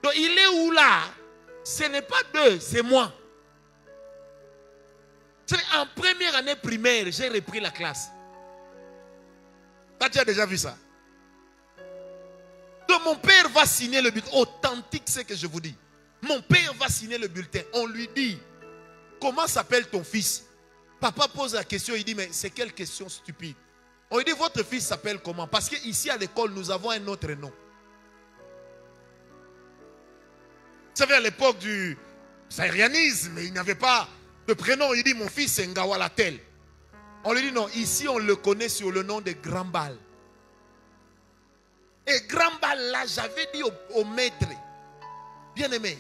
Donc il est où là? Ce n'est pas deux, c'est moi. En première année primaire, j'ai repris la classe. Tu as déjà vu ça? Donc mon père va signer le bulletin. Authentique, c'est que je vous dis. Mon père va signer le bulletin. On lui dit, comment s'appelle ton fils? Papa pose la question, il dit, mais c'est quelle question stupide? On lui dit, votre fils s'appelle comment? Parce qu'ici à l'école, nous avons un autre nom. Vous savez, à l'époque du saïrianisme, il n'y avait pas de prénom. Il dit, mon fils c'est Ngawalatel. On lui dit, non, ici on le connaît sur le nom de Grandbal. Et Grandbal, là, j'avais dit au maître, bien aimé,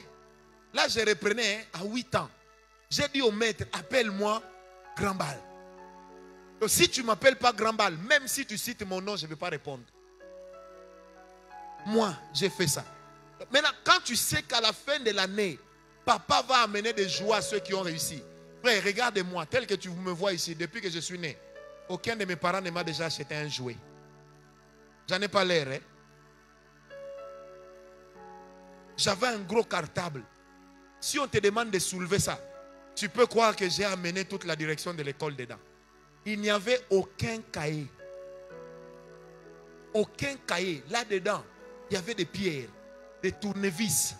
là je reprenais à 8 ans. J'ai dit au maître, appelle-moi Grandbal. Donc si tu ne m'appelles pas Grandbal, même si tu cites mon nom, je ne vais pas répondre. Moi, j'ai fait ça. Maintenant, quand tu sais qu'à la fin de l'année, papa va amener des joies à ceux qui ont réussi. Frère, regarde-moi, tel que tu me vois ici, depuis que je suis né, aucun de mes parents ne m'a déjà acheté un jouet. J'en ai pas l'air, hein? J'avais un gros cartable. Si on te demande de soulever ça, tu peux croire que j'ai amené toute la direction de l'école dedans. Il n'y avait aucun cahier. Aucun cahier. Là-dedans, il y avait des pierres, des tournevis.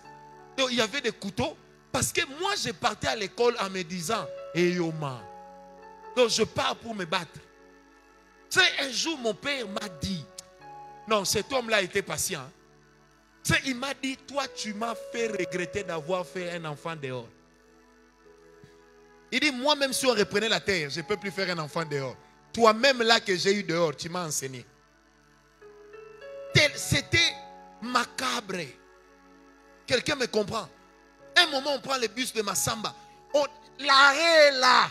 Donc, il y avait des couteaux. Parce que moi, je partais à l'école en me disant, Eyoma. Donc, je pars pour me battre. Tu sais, un jour, mon père m'a dit, non, cet homme-là était patient. Tu sais, il m'a dit, toi, tu m'as fait regretter d'avoir fait un enfant dehors. Il dit, moi-même, si on reprenait la terre, je ne peux plus faire un enfant dehors. Toi-même, là que j'ai eu dehors, tu m'as enseigné. C'était macabre. Quelqu'un me comprend? Un moment, on prend le bus de Massamba. L'arrêt est là.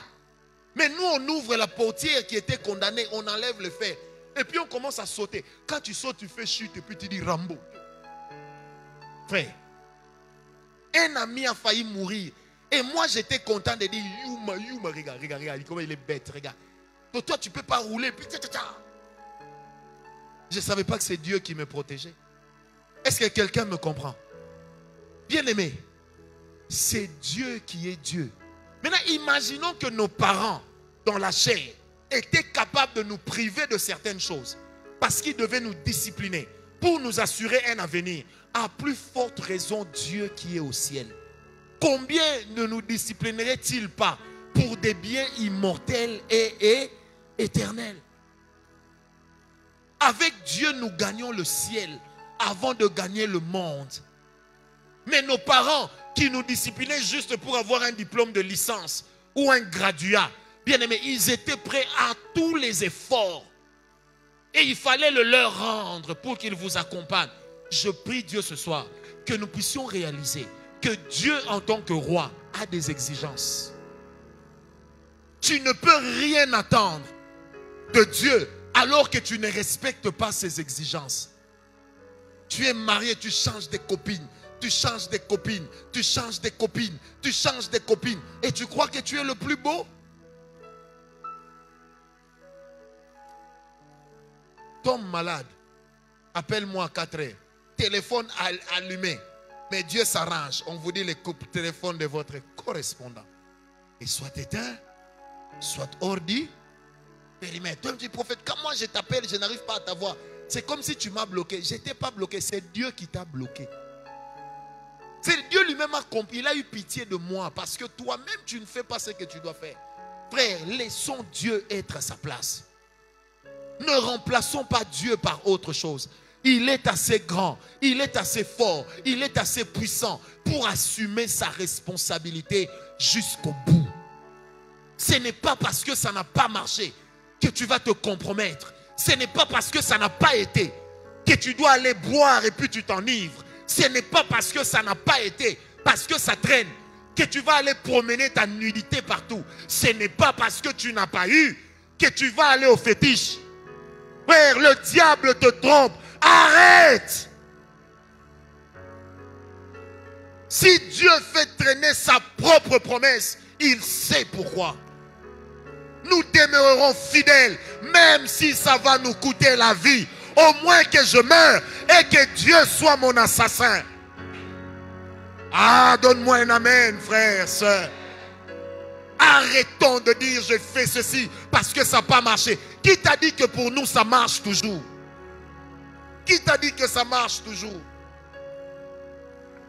Mais nous, on ouvre la portière qui était condamnée. On enlève le fer. Et puis, on commence à sauter. Quand tu sautes, tu fais chute. Et puis, tu dis Rambo. Frère, un ami a failli mourir. Et moi, j'étais content de dire Yuma, Yuma, regarde, regarde, regarde. Comment il est bête, regarde. Donc, toi, tu ne peux pas rouler. Puis, je ne savais pas que c'est Dieu qui me protégeait. Est-ce que quelqu'un me comprend? Bien aimé, c'est Dieu qui est Dieu. Maintenant, imaginons que nos parents, dans la chair, étaient capables de nous priver de certaines choses. Parce qu'ils devaient nous discipliner pour nous assurer un avenir. À plus forte raison, Dieu qui est au ciel. Combien ne nous disciplinerait-il pas pour des biens immortels et éternels? Avec Dieu, nous gagnons le ciel avant de gagner le monde. Mais nos parents qui nous disciplinaient juste pour avoir un diplôme de licence ou un graduat, bien aimé, ils étaient prêts à tous les efforts. Et il fallait le leur rendre pour qu'ils vous accompagnent. Je prie Dieu ce soir que nous puissions réaliser que Dieu en tant que roi a des exigences. Tu ne peux rien attendre de Dieu alors que tu ne respectes pas ses exigences. Tu es marié, tu changes de copine. Tu changes de copine, tu changes de copine, tu changes de copine. Et tu crois que tu es le plus beau? Tombe malade, appelle-moi à 4 heures. Téléphone allumé. Mais Dieu s'arrange. On vous dit le téléphone de votre correspondant. Et soit éteint, soit ordi, périmètre. Toi, tu dis, prophète, quand moi je t'appelle, je n'arrive pas à t'avoir. C'est comme si tu m'as bloqué. Je n'étais pas bloqué, c'est Dieu qui t'a bloqué. C'est Dieu lui-même a compris. Il a eu pitié de moi parce que toi-même tu ne fais pas ce que tu dois faire. Frère, laissons Dieu être à sa place. Ne remplaçons pas Dieu par autre chose. Il est assez grand, il est assez fort, il est assez puissant pour assumer sa responsabilité jusqu'au bout. Ce n'est pas parce que ça n'a pas marché que tu vas te compromettre. Ce n'est pas parce que ça n'a pas été que tu dois aller boire et puis tu t'enivres. Ce n'est pas parce que ça n'a pas été, parce que ça traîne, que tu vas aller promener ta nudité partout. Ce n'est pas parce que tu n'as pas eu que tu vas aller au fétiche. Frère, le diable te trompe. Arrête! Si Dieu fait traîner sa propre promesse, il sait pourquoi. Nous demeurerons fidèles, même si ça va nous coûter la vie. Au moins que je meure et que Dieu soit mon assassin. Ah, donne-moi un amen, frère, soeur. Arrêtons de dire je fais ceci parce que ça n'a pas marché. Qui t'a dit que pour nous ça marche toujours? Qui t'a dit que ça marche toujours?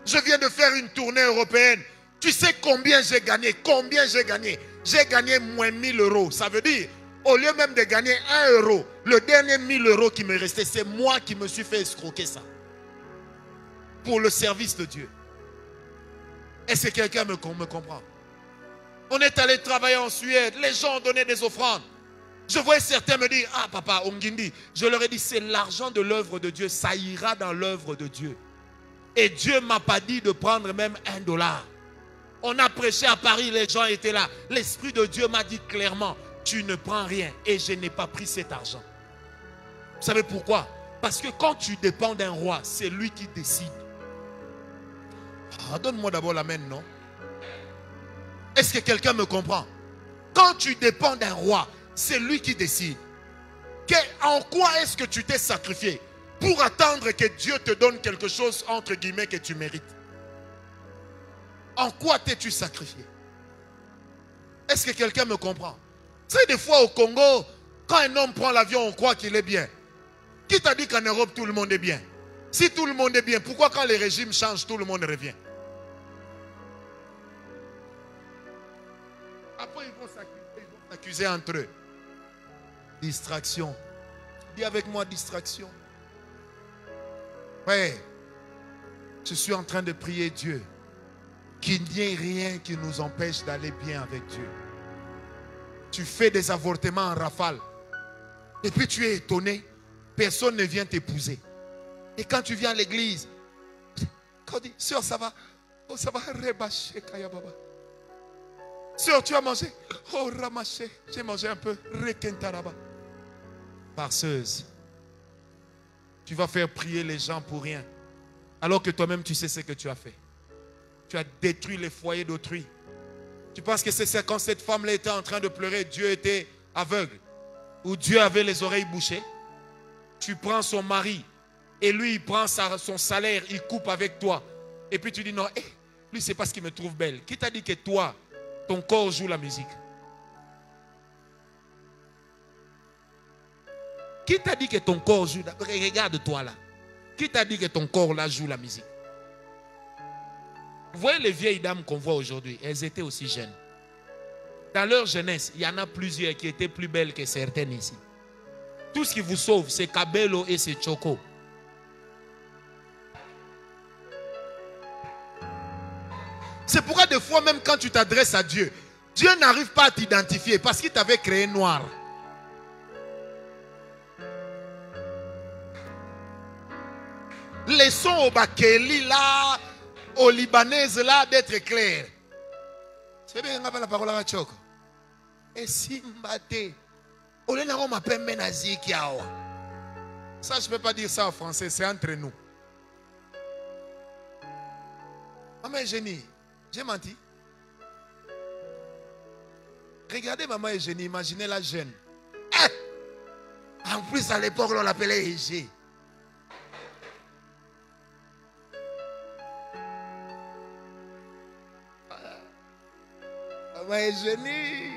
Je viens de faire une tournée européenne. Tu sais combien j'ai gagné? Combien j'ai gagné? J'ai gagné moins 1000 euros. Ça veut dire, au lieu même de gagner 1 euro, le dernier 1000 euros qui me restait, c'est moi qui me suis fait escroquer ça. Pour le service de Dieu. Est-ce que quelqu'un me comprend? On est allé travailler en Suède. Les gens ont donné des offrandes. Je voyais certains me dire, ah papa, Ongindi. Je leur ai dit, c'est l'argent de l'œuvre de Dieu. Ça ira dans l'œuvre de Dieu. Et Dieu ne m'a pas dit de prendre même $1. On a prêché à Paris, les gens étaient là. L'Esprit de Dieu m'a dit clairement, tu ne prends rien. Et je n'ai pas pris cet argent. Vous savez pourquoi? Parce que quand tu dépends d'un roi, c'est lui qui décide. Ah, donne-moi d'abord l'amen, non? Est-ce que quelqu'un me comprend? Quand tu dépends d'un roi, c'est lui qui décide. En quoi est-ce que tu t'es sacrifié pour attendre que Dieu te donne quelque chose, entre guillemets, que tu mérites? En quoi t'es-tu sacrifié? Est-ce que quelqu'un me comprend? Tu sais, des fois au Congo, quand un homme prend l'avion, on croit qu'il est bien. Qui t'a dit qu'en Europe, tout le monde est bien? Si tout le monde est bien, pourquoi quand les régimes changent, tout le monde revient? Après, ils vont s'accuser entre eux. Distraction. Dis avec moi, distraction. Ouais. Je suis en train de prier Dieu. Qu'il n'y ait rien qui nous empêche d'aller bien avec Dieu. Tu fais des avortements en rafale. Et puis tu es étonné. Personne ne vient t'épouser. Et quand tu viens à l'église, quand on dit, sœur, ça va? Oh, ça va, rebacher, kaya baba. Sœur, tu as mangé? Oh, ramaché, j'ai mangé un peu. Rekentaraba. Farceuse. Tu vas faire prier les gens pour rien. Alors que toi-même, tu sais ce que tu as fait. Tu as détruit les foyers d'autrui. Tu penses que c'est quand cette femme-là était en train de pleurer, Dieu était aveugle? Ou Dieu avait les oreilles bouchées? Tu prends son mari et lui, il prend son salaire, il coupe avec toi. Et puis tu dis non, lui, c'est parce qu'il me trouve belle. Qui t'a dit que toi, ton corps joue la musique? Qui t'a dit que ton corps joue la musique? Regarde-toi là. Qui t'a dit que ton corps là joue la musique? Vous voyez les vieilles dames qu'on voit aujourd'hui, elles étaient aussi jeunes. Dans leur jeunesse, il y en a plusieurs qui étaient plus belles que certaines ici. Tout ce qui vous sauve, c'est Kabelo et c'est Choco. C'est pourquoi des fois, même quand tu t'adresses à Dieu, Dieu n'arrive pas à t'identifier parce qu'il t'avait créé noir. Laissons au Bakeli là, aux Libanaises là, d'être clairs. C'est bien, on a la parole à Choco. Et si m'batte, on est là, on m'appelle Menazi Kiawa. Ça, je ne peux pas dire ça en français, c'est entre nous. Maman Eugénie, j'ai menti. Regardez Maman Eugénie, imaginez-la jeune. En plus, à l'époque, on l'appelait Égée. Maman Eugénie.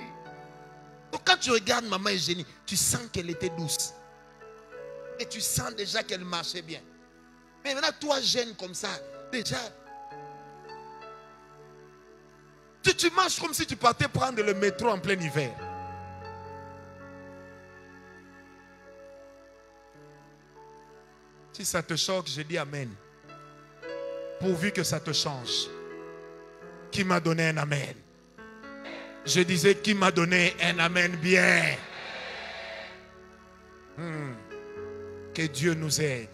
Donc quand tu regardes Maman Eugénie, tu sens qu'elle était douce. Et tu sens déjà qu'elle marchait bien. Mais maintenant, toi jeune comme ça, déjà, tu marches comme si tu partais prendre le métro en plein hiver. Si ça te choque, je dis amen. Pourvu que ça te change. Qui m'a donné un amen? Je disais qui m'a donné un amen bien. Que Dieu nous aide.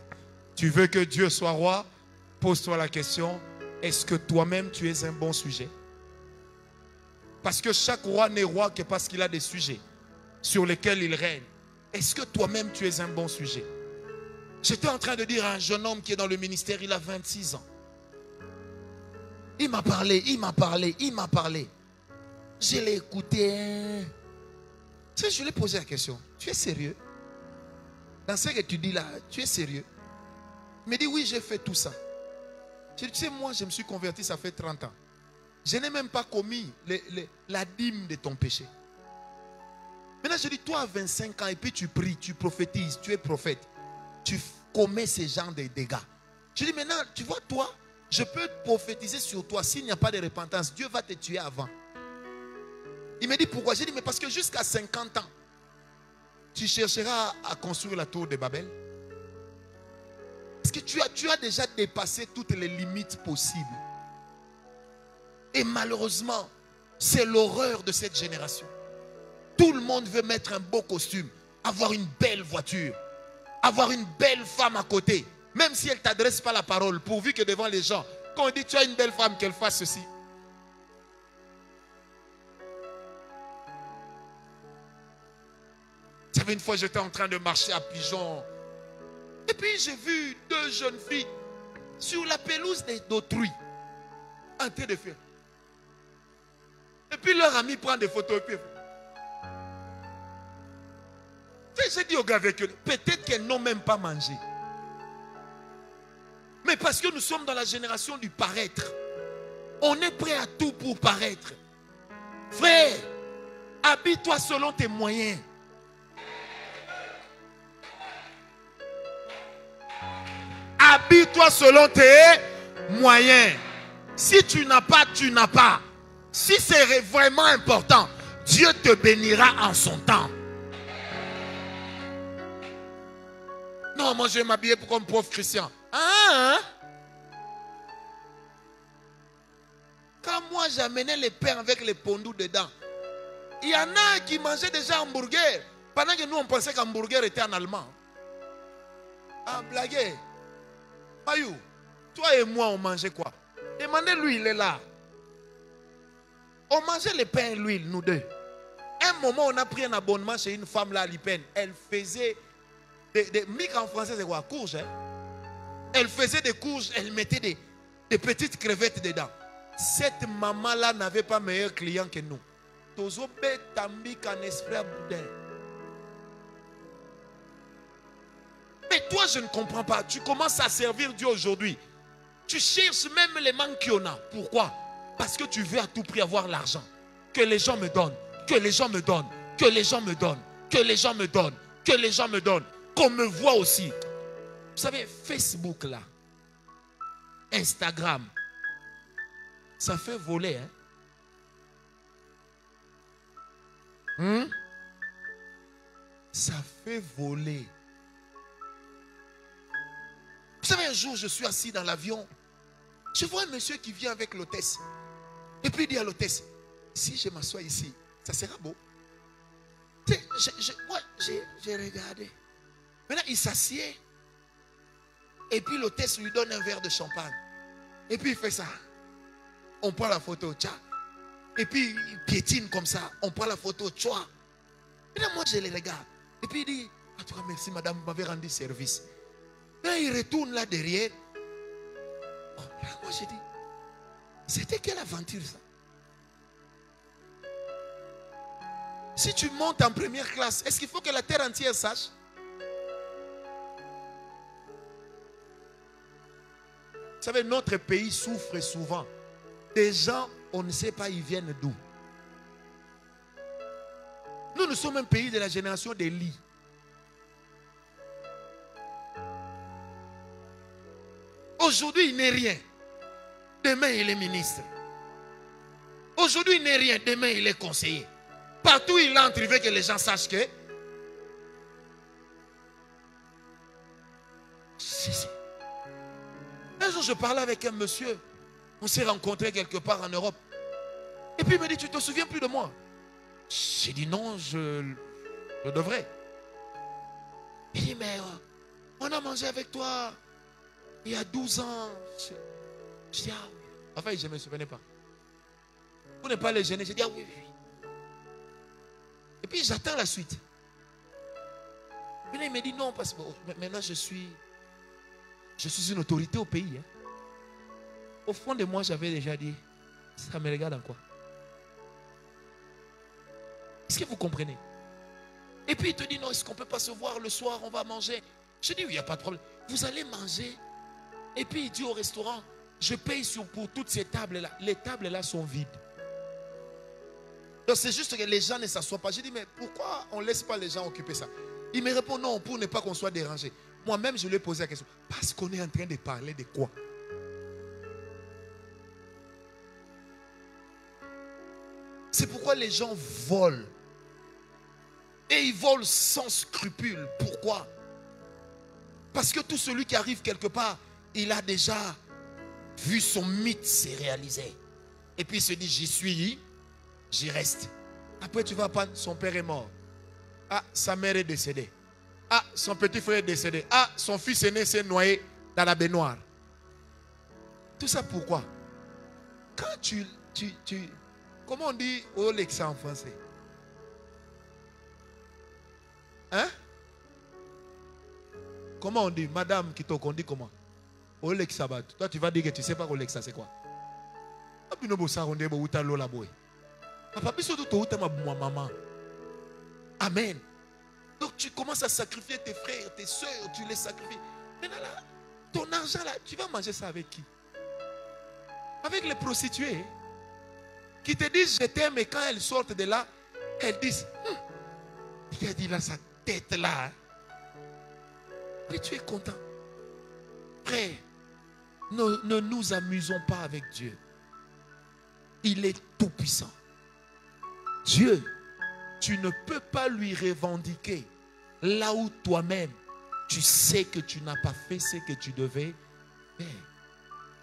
Tu veux que Dieu soit roi? Pose-toi la question, est-ce que toi-même tu es un bon sujet? Parce que chaque roi n'est roi que parce qu'il a des sujets sur lesquels il règne. Est-ce que toi-même tu es un bon sujet? J'étais en train de dire à un jeune homme qui est dans le ministère, il a 26 ans. Il m'a parlé. Je l'ai écouté. Tu sais, je lui ai posé la question. Tu es sérieux? Dans ce que tu dis là, tu es sérieux? Il me dit oui, j'ai fait tout ça. Je dis, tu sais, moi, je me suis converti, ça fait 30 ans. Je n'ai même pas commis la dîme de ton péché. Maintenant, je dis, toi à 25 ans, et puis tu pries, tu prophétises, tu es prophète. Tu commets ces genres de dégâts. Je dis, maintenant, tu vois, toi, je peux prophétiser sur toi. S'il n'y a pas de repentance, Dieu va te tuer avant. Il me dit, pourquoi? J'ai dit, mais parce que jusqu'à 50 ans, tu chercheras à construire la tour de Babel. Parce que tu as déjà dépassé toutes les limites possibles. Et malheureusement, c'est l'horreur de cette génération. Tout le monde veut mettre un beau costume, avoir une belle voiture, avoir une belle femme à côté. Même si elle ne t'adresse pas la parole, pourvu que devant les gens, quand on dit tu as une belle femme, qu'elle fasse ceci. Vous savez, une fois j'étais en train de marcher à Pigeon. Et puis j'ai vu deux jeunes filles sur la pelouse d'autrui en train de faire. Et puis leur ami prend des photos. Et puis j'ai dit au gars avec eux, peut-être qu'elles n'ont même pas mangé. Mais parce que nous sommes dans la génération du paraître. On est prêt à tout pour paraître. Frère, habille-toi selon tes moyens. Habille-toi selon tes moyens. Si tu n'as pas, tu n'as pas. Si c'est vraiment important, Dieu te bénira en son temps. Non, moi je vais m'habiller comme pauvre Christian. Hein? Quand moi j'amenais les pains avec les pondous dedans, il y en a qui mangeaient déjà hamburger. Pendant que nous on pensait qu'hamburger était en allemand. Ah, blaguez. Mayou, toi et moi on mangeait quoi? Demandez-lui, il est là. On mangeait les pains et l'huile, nous deux. Un moment on a pris un abonnement chez une femme là à Lipen. Elle faisait des mic en français, c'est quoi? Courges, hein? Elle faisait des courges, elle mettait des petites crevettes dedans. Cette maman-là n'avait pas meilleur client que nous. Mais toi, je ne comprends pas. Tu commences à servir Dieu aujourd'hui. Tu cherches même les manques qu'il y en a. Pourquoi? Parce que tu veux à tout prix avoir l'argent. Que les gens me donnent. Que les gens me donnent. Que les gens me donnent. Que les gens me donnent. Que les gens me donnent. Qu'on me voit aussi. Vous savez, Facebook là, Instagram, ça fait voler. Hein? Ça fait voler. Vous savez, un jour, je suis assis dans l'avion. Je vois un monsieur qui vient avec l'hôtesse. Et puis il dit à l'hôtesse, si je m'assois ici, ça sera beau. Moi, j'ai regardé. Maintenant, il s'assied. Et puis l'hôtesse lui donne un verre de champagne. Et puis il fait ça. On prend la photo, tcha. Et puis il piétine comme ça. On prend la photo, tcha. Et là, moi, je les regarde. Et puis il dit, en tout cas, merci madame, vous m'avez rendu service. Là, il retourne là derrière. Oh, là, moi, j'ai dit, c'était quelle aventure ça? Si tu montes en première classe, est-ce qu'il faut que la terre entière sache? Vous savez, notre pays souffre souvent. Des gens, on ne sait pas ils viennent d'où. Nous sommes un pays de la génération des lits. Aujourd'hui, il n'est rien. Demain, il est ministre. Aujourd'hui, il n'est rien. Demain, il est conseiller. Partout où il entre, il veut que les gens sachent que... Un jour, je parlais avec un monsieur. On s'est rencontrés quelque part en Europe. Et puis il me dit, tu ne te souviens plus de moi? J'ai dit non, je devrais. Il dit, mais on a mangé avec toi il y a 12 ans. Je dis, ah oui. Enfin, je ne me souvenais pas. Vous n'êtes pas les gêner. J'ai dit, ah oui, oui. Et puis j'attends la suite. Puis là, il me dit, non, parce que maintenant je suis une autorité au pays. Hein. Au fond de moi, j'avais déjà dit, ça me regarde en quoi? Est-ce que vous comprenez? Et puis il te dit, non, est-ce qu'on ne peut pas se voir le soir, on va manger? Je dis, oui, il n'y a pas de problème. Vous allez manger. Et puis il dit au restaurant, je paye pour toutes ces tables-là. Les tables-là sont vides. Donc c'est juste que les gens ne s'assoient pas. J'ai dit, mais pourquoi on ne laisse pas les gens occuper ça? Il me répond, non, pour ne pas qu'on soit dérangé. Moi-même, je lui ai posé la question. Parce qu'on est en train de parler de quoi? C'est pourquoi les gens volent. Et ils volent sans scrupule. Pourquoi? Parce que tout celui qui arrive quelque part, il a déjà vu son mythe se réaliser. Et puis il se dit, j'y suis, j'y reste. Après tu vas apprendre, son père est mort. Ah, sa mère est décédée. Ah, son petit frère est décédé. Ah, son fils aîné s'est noyé dans la baignoire. Tout ça pourquoi? Quand tu comment on dit Olexa en français? Hein? Comment on dit? Madame Kitoko, on dit comment? Olexa. Toi tu vas dire que tu ne sais pas Olexa c'est quoi? Amen. Donc tu commences à sacrifier tes frères, tes soeurs, tu les sacrifies. Maintenant là, ton argent là, tu vas manger ça avec qui? Avec les prostituées qui te disent je t'aime et quand elles sortent de là, elles disent il a dit là sa tête là. Mais tu es content. Frère, ne nous amusons pas avec Dieu. Il est tout puissant. Dieu, tu ne peux pas lui revendiquer là où toi-même tu sais que tu n'as pas fait ce que tu devais faire.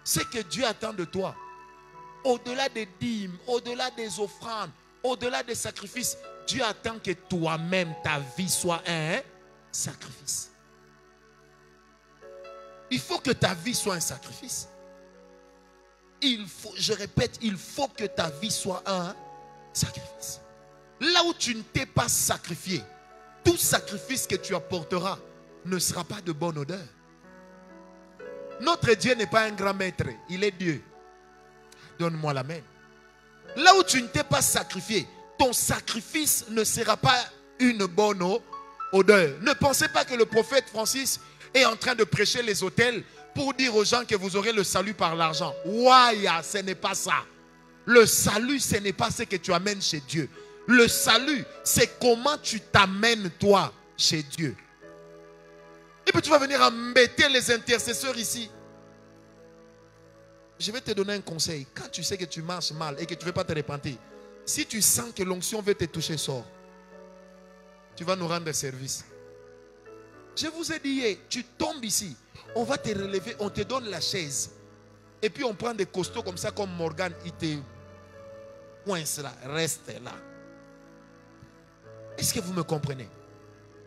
Ce que Dieu attend de toi, au-delà des dîmes, au-delà des offrandes, au-delà des sacrifices, Dieu attend que toi-même, ta vie soit un sacrifice. Il faut que ta vie soit un sacrifice. Il faut, je répète, il faut que ta vie soit un sacrifice. Là où tu ne t'es pas sacrifié, tout sacrifice que tu apporteras ne sera pas de bonne odeur. Notre Dieu n'est pas un grand maître, il est Dieu. Donne-moi la main. Là où tu ne t'es pas sacrifié, ton sacrifice ne sera pas une bonne odeur. Ne pensez pas que le prophète Francis est en train de prêcher les autels pour dire aux gens que vous aurez le salut par l'argent. Ouaya, ce n'est pas ça. Le salut, ce n'est pas ce que tu amènes chez Dieu. Le salut, c'est comment tu t'amènes toi chez Dieu. Et puis tu vas venir embêter les intercesseurs ici. Je vais te donner un conseil. Quand tu sais que tu marches mal et que tu ne veux pas te repentir, si tu sens que l'onction veut te toucher, sors. Tu vas nous rendre service. Je vous ai dit, tu tombes ici, on va te relever, on te donne la chaise. Et puis on prend des costauds comme ça, comme Morgan, il te coince là, reste là. Est-ce que vous me comprenez?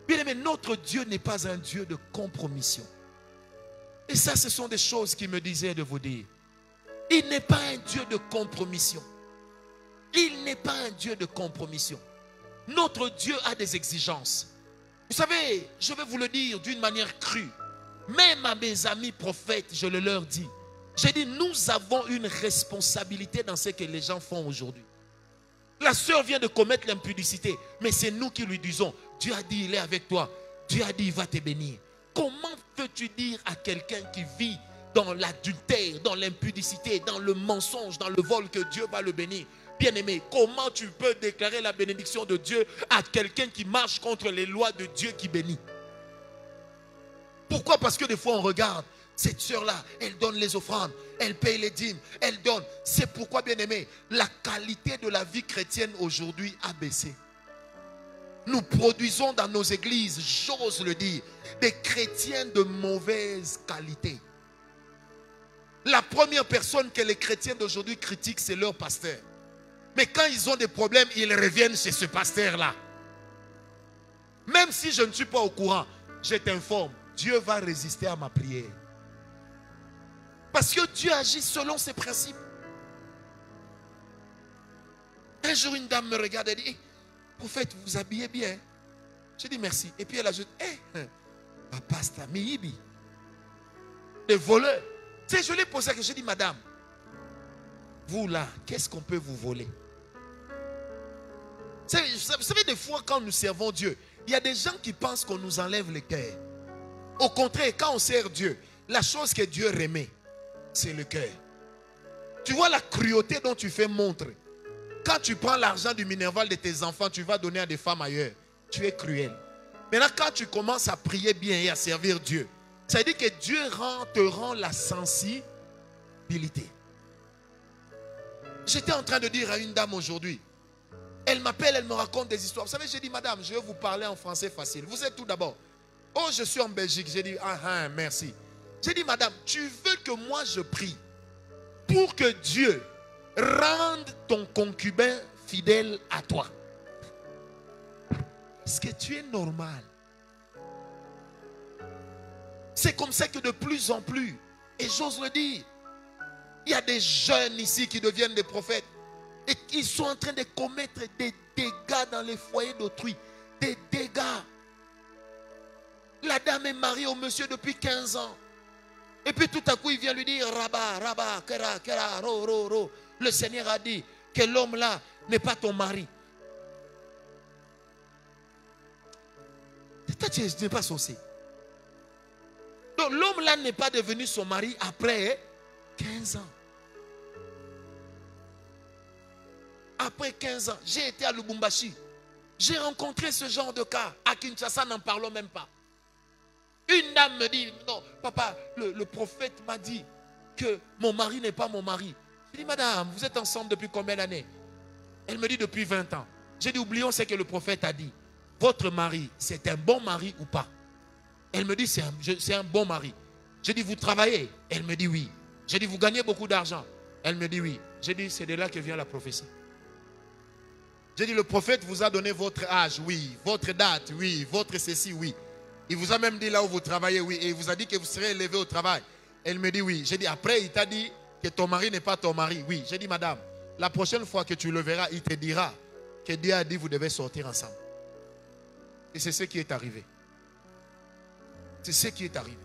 Bien aimé, notre Dieu n'est pas un Dieu de compromission. Et ça, ce sont des choses qu'il me disait de vous dire. Il n'est pas un Dieu de compromission. Il n'est pas un Dieu de compromission. Notre Dieu a des exigences. Vous savez, je vais vous le dire d'une manière crue. Même à mes amis prophètes, je le leur dis. J'ai dit, nous avons une responsabilité dans ce que les gens font aujourd'hui. La sœur vient de commettre l'impudicité, mais c'est nous qui lui disons, Dieu a dit, il est avec toi. Dieu a dit, il va te bénir. Comment peux-tu dire à quelqu'un qui vit dans l'adultère, dans l'impudicité, dans le mensonge, dans le vol que Dieu va le bénir? Bien-aimé, comment tu peux déclarer la bénédiction de Dieu à quelqu'un qui marche contre les lois de Dieu qui bénit? Pourquoi? Parce que des fois on regarde, cette sœur-là, elle donne les offrandes, elle paye les dîmes, elle donne. C'est pourquoi, bien-aimé, la qualité de la vie chrétienne aujourd'hui a baissé. Nous produisons dans nos églises, j'ose le dire, des chrétiens de mauvaise qualité. La première personne que les chrétiens d'aujourd'hui critiquent, c'est leur pasteur. Mais quand ils ont des problèmes, ils reviennent chez ce pasteur-là. Même si je ne suis pas au courant, je t'informe, Dieu va résister à ma prière. Parce que Dieu agit selon ses principes. Un jour, une dame me regarde et dit, prophète, vous vous habillez bien. Je dis merci. Et puis elle ajoute, pasteur, Miyibi, les voleurs. Tu sais, je lui ai posé la question, je dis, madame, vous là, qu'est-ce qu'on peut vous voler? Vous savez, des fois, quand nous servons Dieu, il y a des gens qui pensent qu'on nous enlève le cœur. Au contraire, quand on sert Dieu, la chose que Dieu remet, c'est le cœur. Tu vois la cruauté dont tu fais montre. Quand tu prends l'argent du minerval de tes enfants, tu vas donner à des femmes ailleurs. Tu es cruel. Maintenant, quand tu commences à prier bien et à servir Dieu, ça veut dire que Dieu te rend la sensibilité. J'étais en train de dire à une dame aujourd'hui, elle m'appelle, elle me raconte des histoires. Vous savez, j'ai dit, madame, je vais vous parler en français facile. Vous êtes tout d'abord. Oh, je suis en Belgique. J'ai dit, merci. J'ai dit, madame, tu veux que moi je prie pour que Dieu rende ton concubin fidèle à toi? Est-ce que tu es normal? C'est comme ça que de plus en plus, et j'ose le dire, il y a des jeunes ici qui deviennent des prophètes et qui sont en train de commettre des dégâts dans les foyers d'autrui. Des dégâts. La dame est mariée au monsieur depuis 15 ans. Et puis tout à coup, il vient lui dire, Rabat, Kera, ro. Le Seigneur a dit que l'homme là n'est pas ton mari. Toi, tu n'es pas censé. Donc l'homme là n'est pas devenu son mari après 15 ans. Après 15 ans, j'ai été à Lubumbashi. J'ai rencontré ce genre de cas. À Kinshasa, n'en parlons même pas. Une dame me dit, non, papa, le prophète m'a dit que mon mari n'est pas mon mari. J'ai dit, madame, vous êtes ensemble depuis combien d'années? Elle me dit, depuis 20 ans. J'ai dit, oublions ce que le prophète a dit. Votre mari, c'est un bon mari ou pas? Elle me dit, c'est un bon mari. J'ai dit, vous travaillez? Elle me dit, oui. J'ai dit, vous gagnez beaucoup d'argent? Elle me dit, oui. J'ai dit, c'est de là que vient la prophétie. J'ai dit, le prophète vous a donné votre âge, oui. Votre date, oui. Votre ceci, oui. Il vous a même dit là où vous travaillez, oui. Et il vous a dit que vous serez élevé au travail. Elle me dit, oui. J'ai dit, après, il t'a dit que ton mari n'est pas ton mari. Oui. J'ai dit, madame, la prochaine fois que tu le verras, il te dira que Dieu a dit, vous devez sortir ensemble. Et c'est ce qui est arrivé. C'est ce qui est arrivé.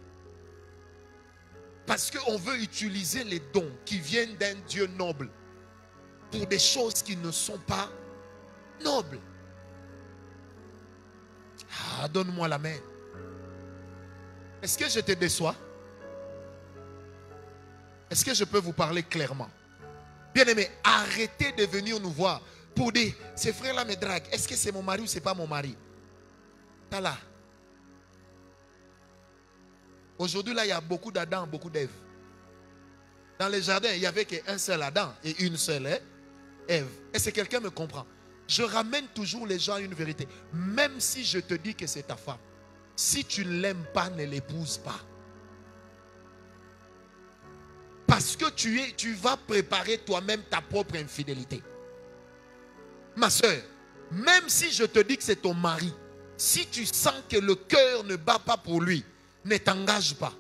Parce qu'on veut utiliser les dons qui viennent d'un Dieu noble pour des choses qui ne sont pas nobles. Ah, donne-moi la main. Est-ce que je te déçois? Est-ce que je peux vous parler clairement? Bien-aimé, arrêtez de venir nous voir pour dire, ces frères-là me draguent. Est-ce que c'est mon mari ou c'est pas mon mari? T'as là. Aujourd'hui, là, il y a beaucoup d'Adam, beaucoup d'Ève. Dans les jardins, il n'y avait qu'un seul Adam et une seule Ève. Est-ce que quelqu'un me comprend? Je ramène toujours les gens à une vérité. Même si je te dis que c'est ta femme, si tu ne l'aimes pas, ne l'épouse pas. Parce que tu vas préparer toi-même ta propre infidélité. Ma soeur, même si je te dis que c'est ton mari, si tu sens que le cœur ne bat pas pour lui, ne t'engage pas.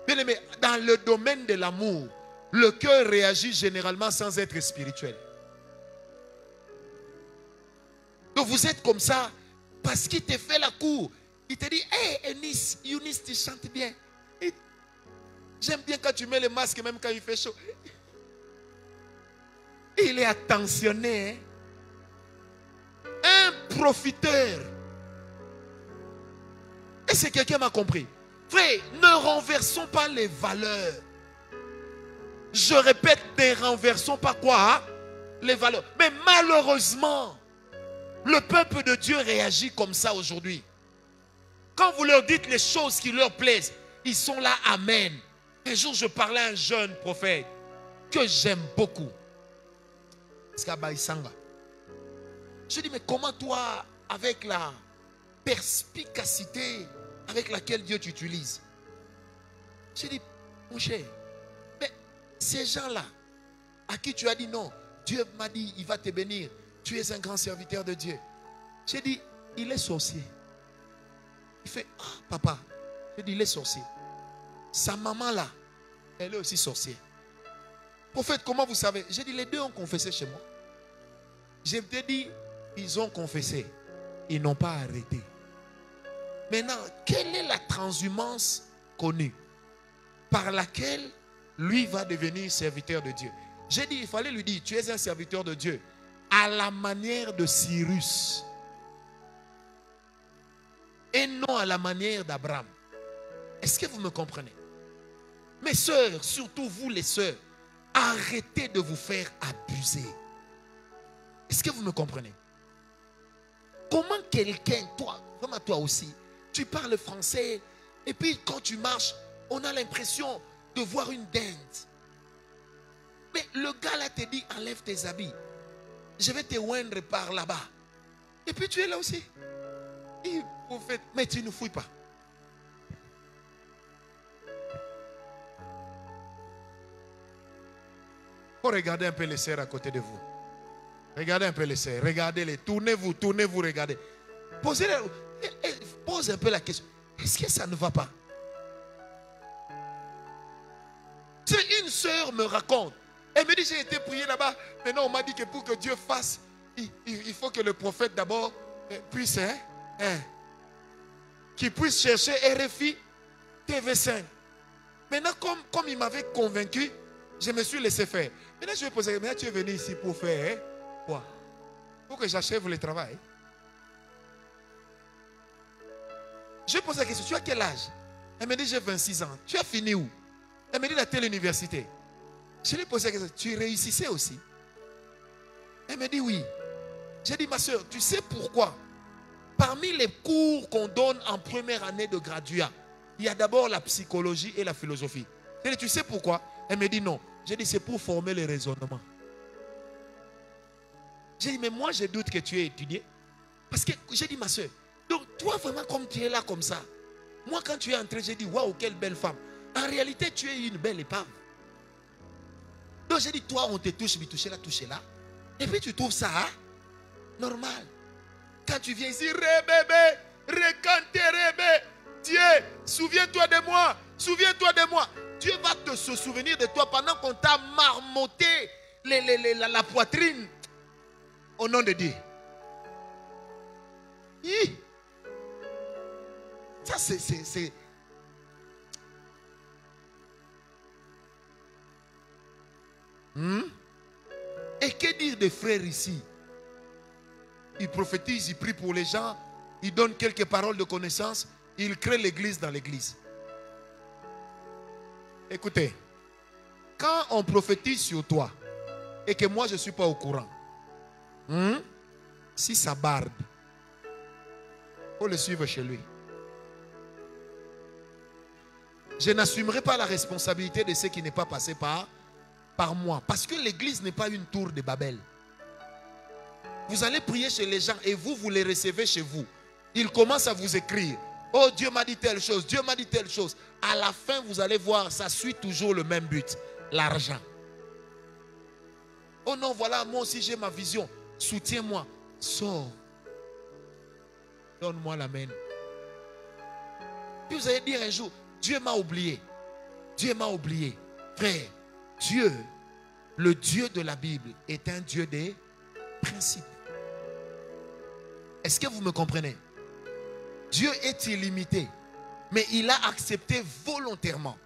Bien aimé, dans le domaine de l'amour, le cœur réagit généralement sans être spirituel. Donc vous êtes comme ça parce qu'il te fait la cour. Il te dit, hey Eunice, tu chantes bien. J'aime bien quand tu mets le masque même quand il fait chaud. Il est attentionné. Un profiteur. Est-ce que quelqu'un m'a compris? Frère, ne renversons pas les valeurs. Je répète, ne renversons pas quoi? Hein? Les valeurs. Mais malheureusement, le peuple de Dieu réagit comme ça aujourd'hui. Quand vous leur dites les choses qui leur plaisent, ils sont là, amen. Un jour, je parlais à un jeune prophète que j'aime beaucoup. Je dis, mais comment toi, avec la perspicacité avec laquelle Dieu t'utilise? Je dis, mon cher, mais ces gens-là, à qui tu as dit non, Dieu m'a dit, il va te bénir. Tu es un grand serviteur de Dieu. J'ai dit, il est sorcier. Il fait, ah, papa. J'ai dit, il est sorcier. Sa maman là, elle est aussi sorcière. Prophète, comment vous savez? J'ai dit, les deux ont confessé chez moi. Je t'ai dit, ils ont confessé. Ils n'ont pas arrêté. Maintenant, quelle est la transhumance connue par laquelle lui va devenir serviteur de Dieu? J'ai dit, il fallait lui dire, tu es un serviteur de Dieu à la manière de Cyrus et non à la manière d'Abraham. Est-ce que vous me comprenez? Mes sœurs, surtout vous les sœurs, arrêtez de vous faire abuser. Est-ce que vous me comprenez? Comment quelqu'un, toi, vraiment toi aussi, tu parles français et puis quand tu marches, on a l'impression de voir une dinde. Mais le gars là te dit, enlève tes habits. Je vais te oindre par là-bas. Et puis tu es là aussi. Et vous faites, mais tu ne fouilles pas. Faut regarder un peu les sœurs à côté de vous. Regardez un peu les sœurs. Regardez-les. Tournez-vous, regardez. Pose un peu la question. Est-ce que ça ne va pas? C'est une sœur me raconte. Elle me dit, j'ai été prier là-bas. Maintenant, on m'a dit que pour que Dieu fasse, il faut que le prophète d'abord puisse, qu'il puisse chercher RFI, TV5. Maintenant, comme il m'avait convaincu, je me suis laissé faire. Maintenant, je vais poser, mais tu es venu ici pour faire quoi? Pour que j'achève le travail. Je vais poser la question, tu as quel âge? Elle me dit, j'ai 26 ans. Tu as fini où? Elle me dit, à telle université. Je lui ai posé la question, tu réussissais aussi? Elle me dit, oui. J'ai dit, ma soeur, tu sais pourquoi? Parmi les cours qu'on donne en première année de graduat, il y a d'abord la psychologie et la philosophie. J'ai dit, tu sais pourquoi? Elle me dit, non. J'ai dit, c'est pour former le raisonnement. J'ai dit, mais moi, je doute que tu aies étudié. Parce que j'ai dit, ma soeur, donc toi, vraiment, comme tu es là comme ça, moi, quand tu es entré, j'ai dit, waouh, quelle belle femme. En réalité, tu es une belle épave. Donc, j'ai dit, toi, on te touche, mais toucher là. Et puis, tu trouves ça normal. Quand tu viens ici, rébébé, recanté, rébé, Dieu, souviens-toi de moi, Dieu va se souvenir de toi pendant qu'on t'a marmotté la poitrine. Au nom de Dieu. Ça, c'est... Et que dire des frères ici? Ils prophétisent, ils prient pour les gens, ils donnent quelques paroles de connaissance, ils créent l'église dans l'église. Écoutez, quand on prophétise sur toi et que moi je ne suis pas au courant, si ça barbe, il faut le suivre chez lui. Je n'assumerai pas la responsabilité de ce qui n'est pas passé par moi. Parce que l'église n'est pas une tour de Babel. Vous allez prier chez les gens et vous les recevez chez vous. Ils commencent à vous écrire. Oh, Dieu m'a dit telle chose, Dieu m'a dit telle chose. À la fin, vous allez voir, ça suit toujours le même but. L'argent. Oh non, voilà, moi aussi j'ai ma vision. Soutiens-moi. Sors. Donne-moi la main. Puis vous allez dire un jour, Dieu m'a oublié. Dieu m'a oublié. Frère, Dieu, le Dieu de la Bible, est un Dieu des principes. Est-ce que vous me comprenez? Dieu est illimité, mais il a accepté volontairement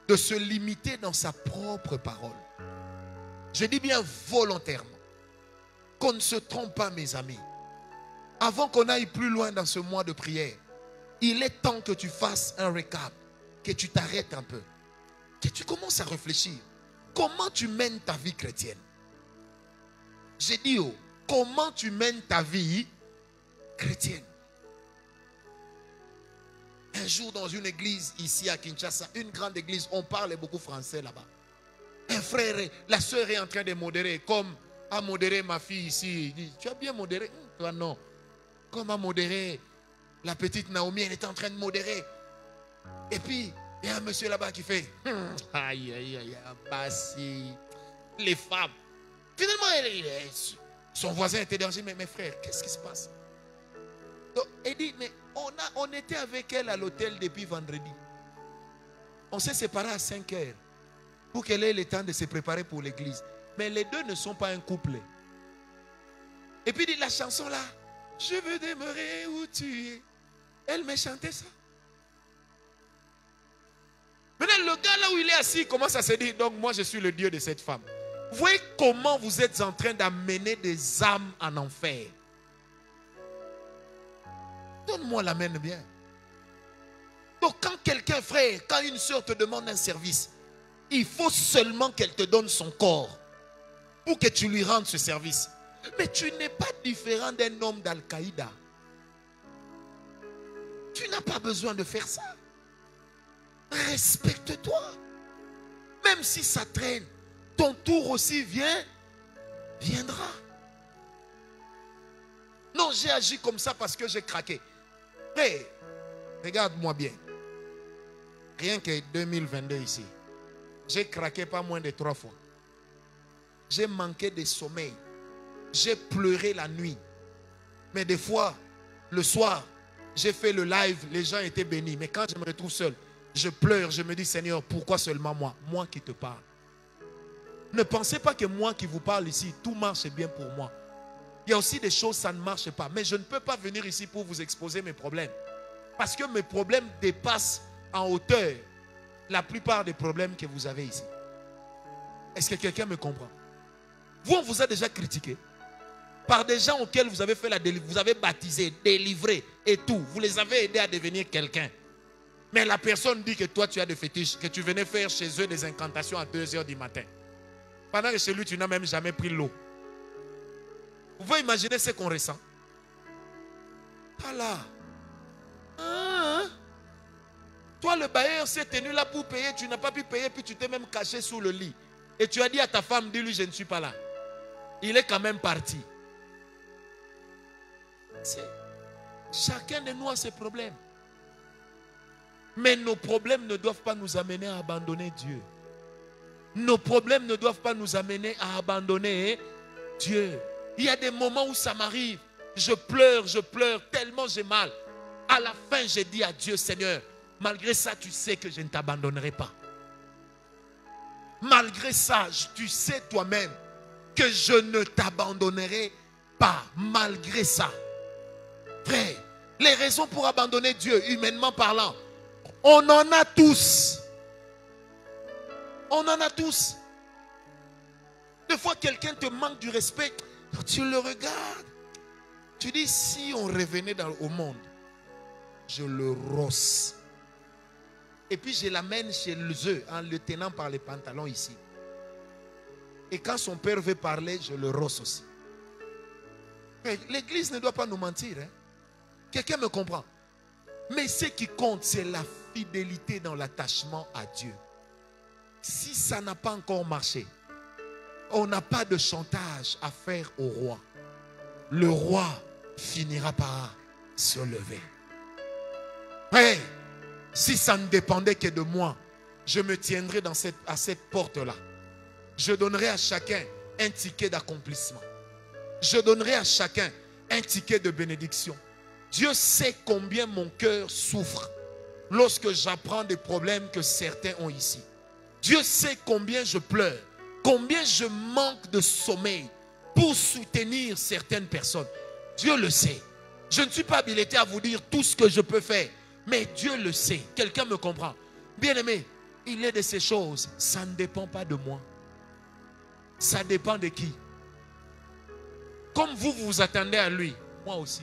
de se limiter dans sa propre parole. Je dis bien volontairement. Qu'on ne se trompe pas, mes amis. Avant qu'on aille plus loin dans ce mois de prière, il est temps que tu fasses un récap, que tu t'arrêtes un peu, que tu commences à réfléchir. Comment tu mènes ta vie chrétienne? J'ai dit, comment tu mènes ta vie chrétienne? Un jour dans une église ici à Kinshasa, une grande église, on parle beaucoup français là-bas. Un frère, la soeur est en train de modérer, comme a modéré ma fille ici. Il dit, tu as bien modéré? Toi non. Comme a modéré la petite Naomi, elle était en train de modérer. Et puis, il y a un monsieur là-bas qui fait, aïe, aïe, aïe, Bassi, les femmes. Finalement, son voisin était dérangé, mais mes frères, qu'est-ce qui se passe? Donc, il dit, mais on était avec elle à l'hôtel depuis vendredi. On s'est séparés à 5 heures pour qu'elle ait le temps de se préparer pour l'église. Mais les deux ne sont pas un couple. Et puis il dit, la chanson là, je veux demeurer où tu es. Elle m'a chanté ça. Maintenant, le gars là où il est assis commence à se dire, donc moi je suis le Dieu de cette femme. Vous voyez comment vous êtes en train d'amener des âmes en enfer. Donne-moi la main bien. Donc quand quelqu'un, frère, quand une soeur te demande un service, Il faut seulement qu'elle te donne son corps pour que tu lui rendes ce service. Mais tu n'es pas différent d'un homme d'Al-Qaïda. Tu n'as pas besoin de faire ça. Respecte-toi. Même si ça traîne, ton tour aussi viendra. Non, j'ai agi comme ça parce que j'ai craqué. Mais, regarde-moi bien. Rien que 2022 ici. J'ai craqué pas moins de 3 fois. J'ai manqué de sommeil. J'ai pleuré la nuit. Mais des fois, le soir, j'ai fait le live, les gens étaient bénis. Mais quand je me retrouve seul, je pleure, je me dis, Seigneur, pourquoi seulement moi? Moi qui te parle. Ne pensez pas que moi qui vous parle ici, tout marche bien pour moi. Il y a aussi des choses, ça ne marche pas. Mais je ne peux pas venir ici pour vous exposer mes problèmes. Parce que mes problèmes dépassent en hauteur la plupart des problèmes que vous avez ici. Est-ce que quelqu'un me comprend? Vous, on vous a déjà critiqué par des gens auxquels vous avez fait la délivrance, vous avez baptisé, délivré et tout. Vous les avez aidés à devenir quelqu'un. Mais la personne dit que toi, tu as des fétiches, que tu venais faire chez eux des incantations à 2 h du matin. Pendant que chez lui, tu n'as même jamais pris l'eau. Vous pouvez imaginer ce qu'on ressent. Ah là. Hein? Toi, le bailleur s'est tenu là pour payer, tu n'as pas pu payer, puis tu t'es même caché sous le lit. Et tu as dit à ta femme, dis-lui, je ne suis pas là. Il est quand même parti. Chacun de nous a ses problèmes. Mais nos problèmes ne doivent pas nous amener à abandonner Dieu. Nos problèmes ne doivent pas nous amener à abandonner Dieu. Il y a des moments où ça m'arrive. Je pleure, tellement j'ai mal. À la fin, j'ai dit à Dieu, Seigneur, malgré ça, tu sais que je ne t'abandonnerai pas. Malgré ça, tu sais toi-même que je ne t'abandonnerai pas. Malgré ça. Frère, les raisons pour abandonner Dieu, humainement parlant, on en a tous. On en a tous. Des fois, quelqu'un te manque du respect. Tu le regardes. Tu dis, si on revenait au monde, je le rosse. Et puis, je l'amène chez eux en le tenant par les pantalons ici. Et quand son père veut parler, je le rosse aussi. L'église ne doit pas nous mentir. Hein? Quelqu'un me comprend. Mais ce qui compte, c'est la fidélité dans l'attachement à Dieu. Si ça n'a pas encore marché, on n'a pas de chantage à faire au roi. Le roi finira par se lever. Hey, si ça ne dépendait que de moi, je me tiendrais à cette porte-là. Je donnerais à chacun un ticket d'accomplissement. Je donnerai à chacun un ticket de bénédiction. Dieu sait combien mon cœur souffre lorsque j'apprends des problèmes que certains ont ici. Dieu sait combien je pleure, combien je manque de sommeil pour soutenir certaines personnes. Dieu le sait. Je ne suis pas habilité à vous dire tout ce que je peux faire, mais Dieu le sait. Quelqu'un me comprend. Bien-aimé, il est de ces choses, ça ne dépend pas de moi. Ça dépend de qui? Comme vous vous attendez à lui, moi aussi.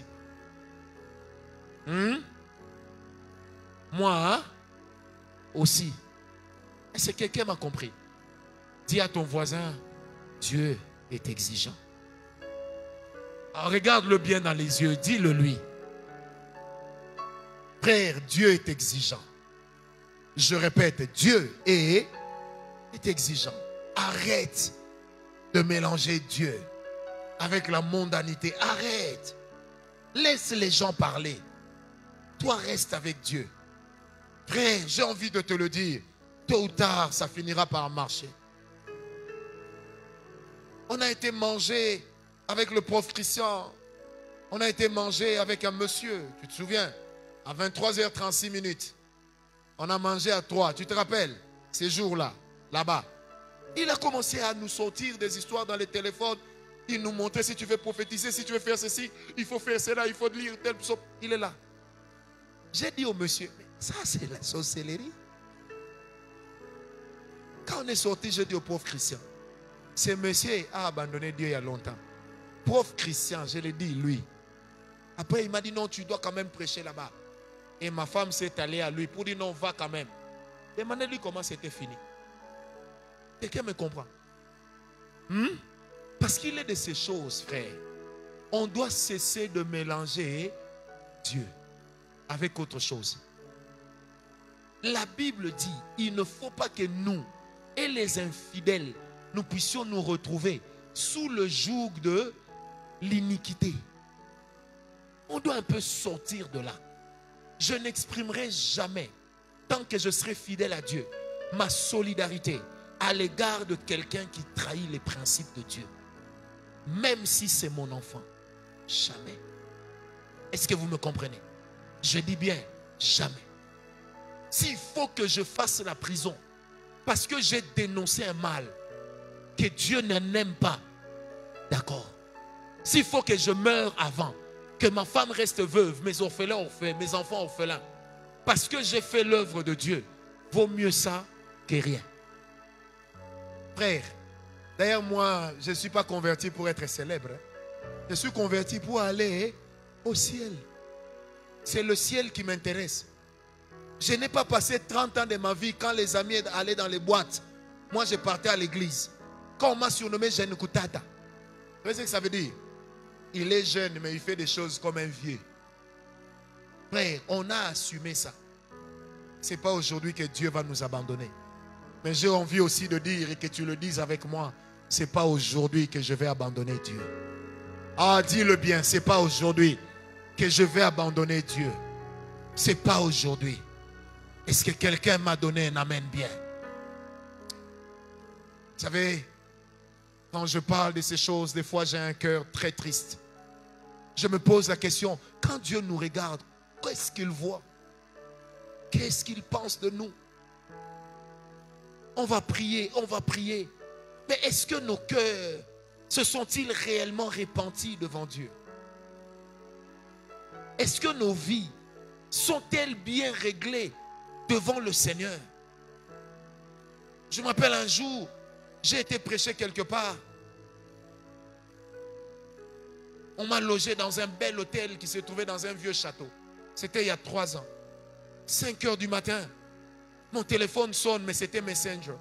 Moi aussi. Est-ce que quelqu'un m'a compris? Dis à ton voisin, Dieu est exigeant. Alors regarde-le bien dans les yeux, dis-le lui. Frère, Dieu est exigeant. Je répète, Dieu est exigeant. Arrête de mélanger Dieu avec la mondanité. Arrête. Laisse les gens parler. Toi, reste avec Dieu. Frère, j'ai envie de te le dire. Tôt ou tard, ça finira par marcher. On a été mangé avec le prof Christian. On a été mangé avec un monsieur. Tu te souviens? À 23h36. On a mangé à 3. Tu te rappelles? Ces jours-là, là-bas. Il a commencé à nous sortir des histoires dans les téléphones. Il nous montrait, si tu veux prophétiser, si tu veux faire ceci, il faut faire cela, il faut lire tel psaume. Il est là. J'ai dit au monsieur, mais ça c'est la sorcellerie. Quand on est sorti, j'ai dit au pauvre Christian, ce monsieur a abandonné Dieu il y a longtemps. Pauvre Christian, je l'ai dit, lui. Après, il m'a dit, non, tu dois quand même prêcher là-bas. Et ma femme s'est allée à lui pour dire, non, va quand même. Demandez-lui comment c'était fini. Quelqu'un me comprend? Parce qu'il est de ces choses, frère. On doit cesser de mélanger Dieu avec autre chose. La Bible dit, il ne faut pas que nous et les infidèles, nous puissions nous retrouver sous le joug de l'iniquité. On doit un peu sortir de là. Je n'exprimerai jamais, tant que je serai fidèle à Dieu, ma solidarité à l'égard de quelqu'un qui trahit les principes de Dieu. Même si c'est mon enfant. Jamais. Est-ce que vous me comprenez? Je dis bien, jamais. S'il faut que je fasse la prison parce que j'ai dénoncé un mal que Dieu n'aime pas, d'accord. S'il faut que je meure avant, que ma femme reste veuve, mes orphelins orphelins, mes enfants orphelins, parce que j'ai fait l'œuvre de Dieu, vaut mieux ça que rien. Frère, d'ailleurs moi, je ne suis pas converti pour être célèbre. Je suis converti pour aller au ciel. C'est le ciel qui m'intéresse. Je n'ai pas passé 30 ans de ma vie quand les amis allaient dans les boîtes. Moi, je partais à l'église. Quand on m'a surnommé Jeune Koutata. Vous voyez ce que ça veut dire? Il est jeune, mais il fait des choses comme un vieux. Frère, on a assumé ça. Ce n'est pas aujourd'hui que Dieu va nous abandonner. Mais j'ai envie aussi de dire, et que tu le dises avec moi, ce n'est pas aujourd'hui que je vais abandonner Dieu. Ah, dis-le bien, ce n'est pas aujourd'hui que je vais abandonner Dieu. Ce n'est pas aujourd'hui. Est-ce que quelqu'un m'a donné un amen bien? Vous savez, quand je parle de ces choses, des fois j'ai un cœur très triste. Je me pose la question, quand Dieu nous regarde, qu'est-ce qu'il voit? Qu'est-ce qu'il pense de nous? On va prier, on va prier. Mais est-ce que nos cœurs se sont-ils réellement repentis devant Dieu? Est-ce que nos vies sont-elles bien réglées devant le Seigneur? Je me rappelle un jour, j'ai été prêcher quelque part. On m'a logé dans un bel hôtel qui se trouvait dans un vieux château. C'était il y a 3 ans. 5 heures du matin, mon téléphone sonne, mais c'était Messenger.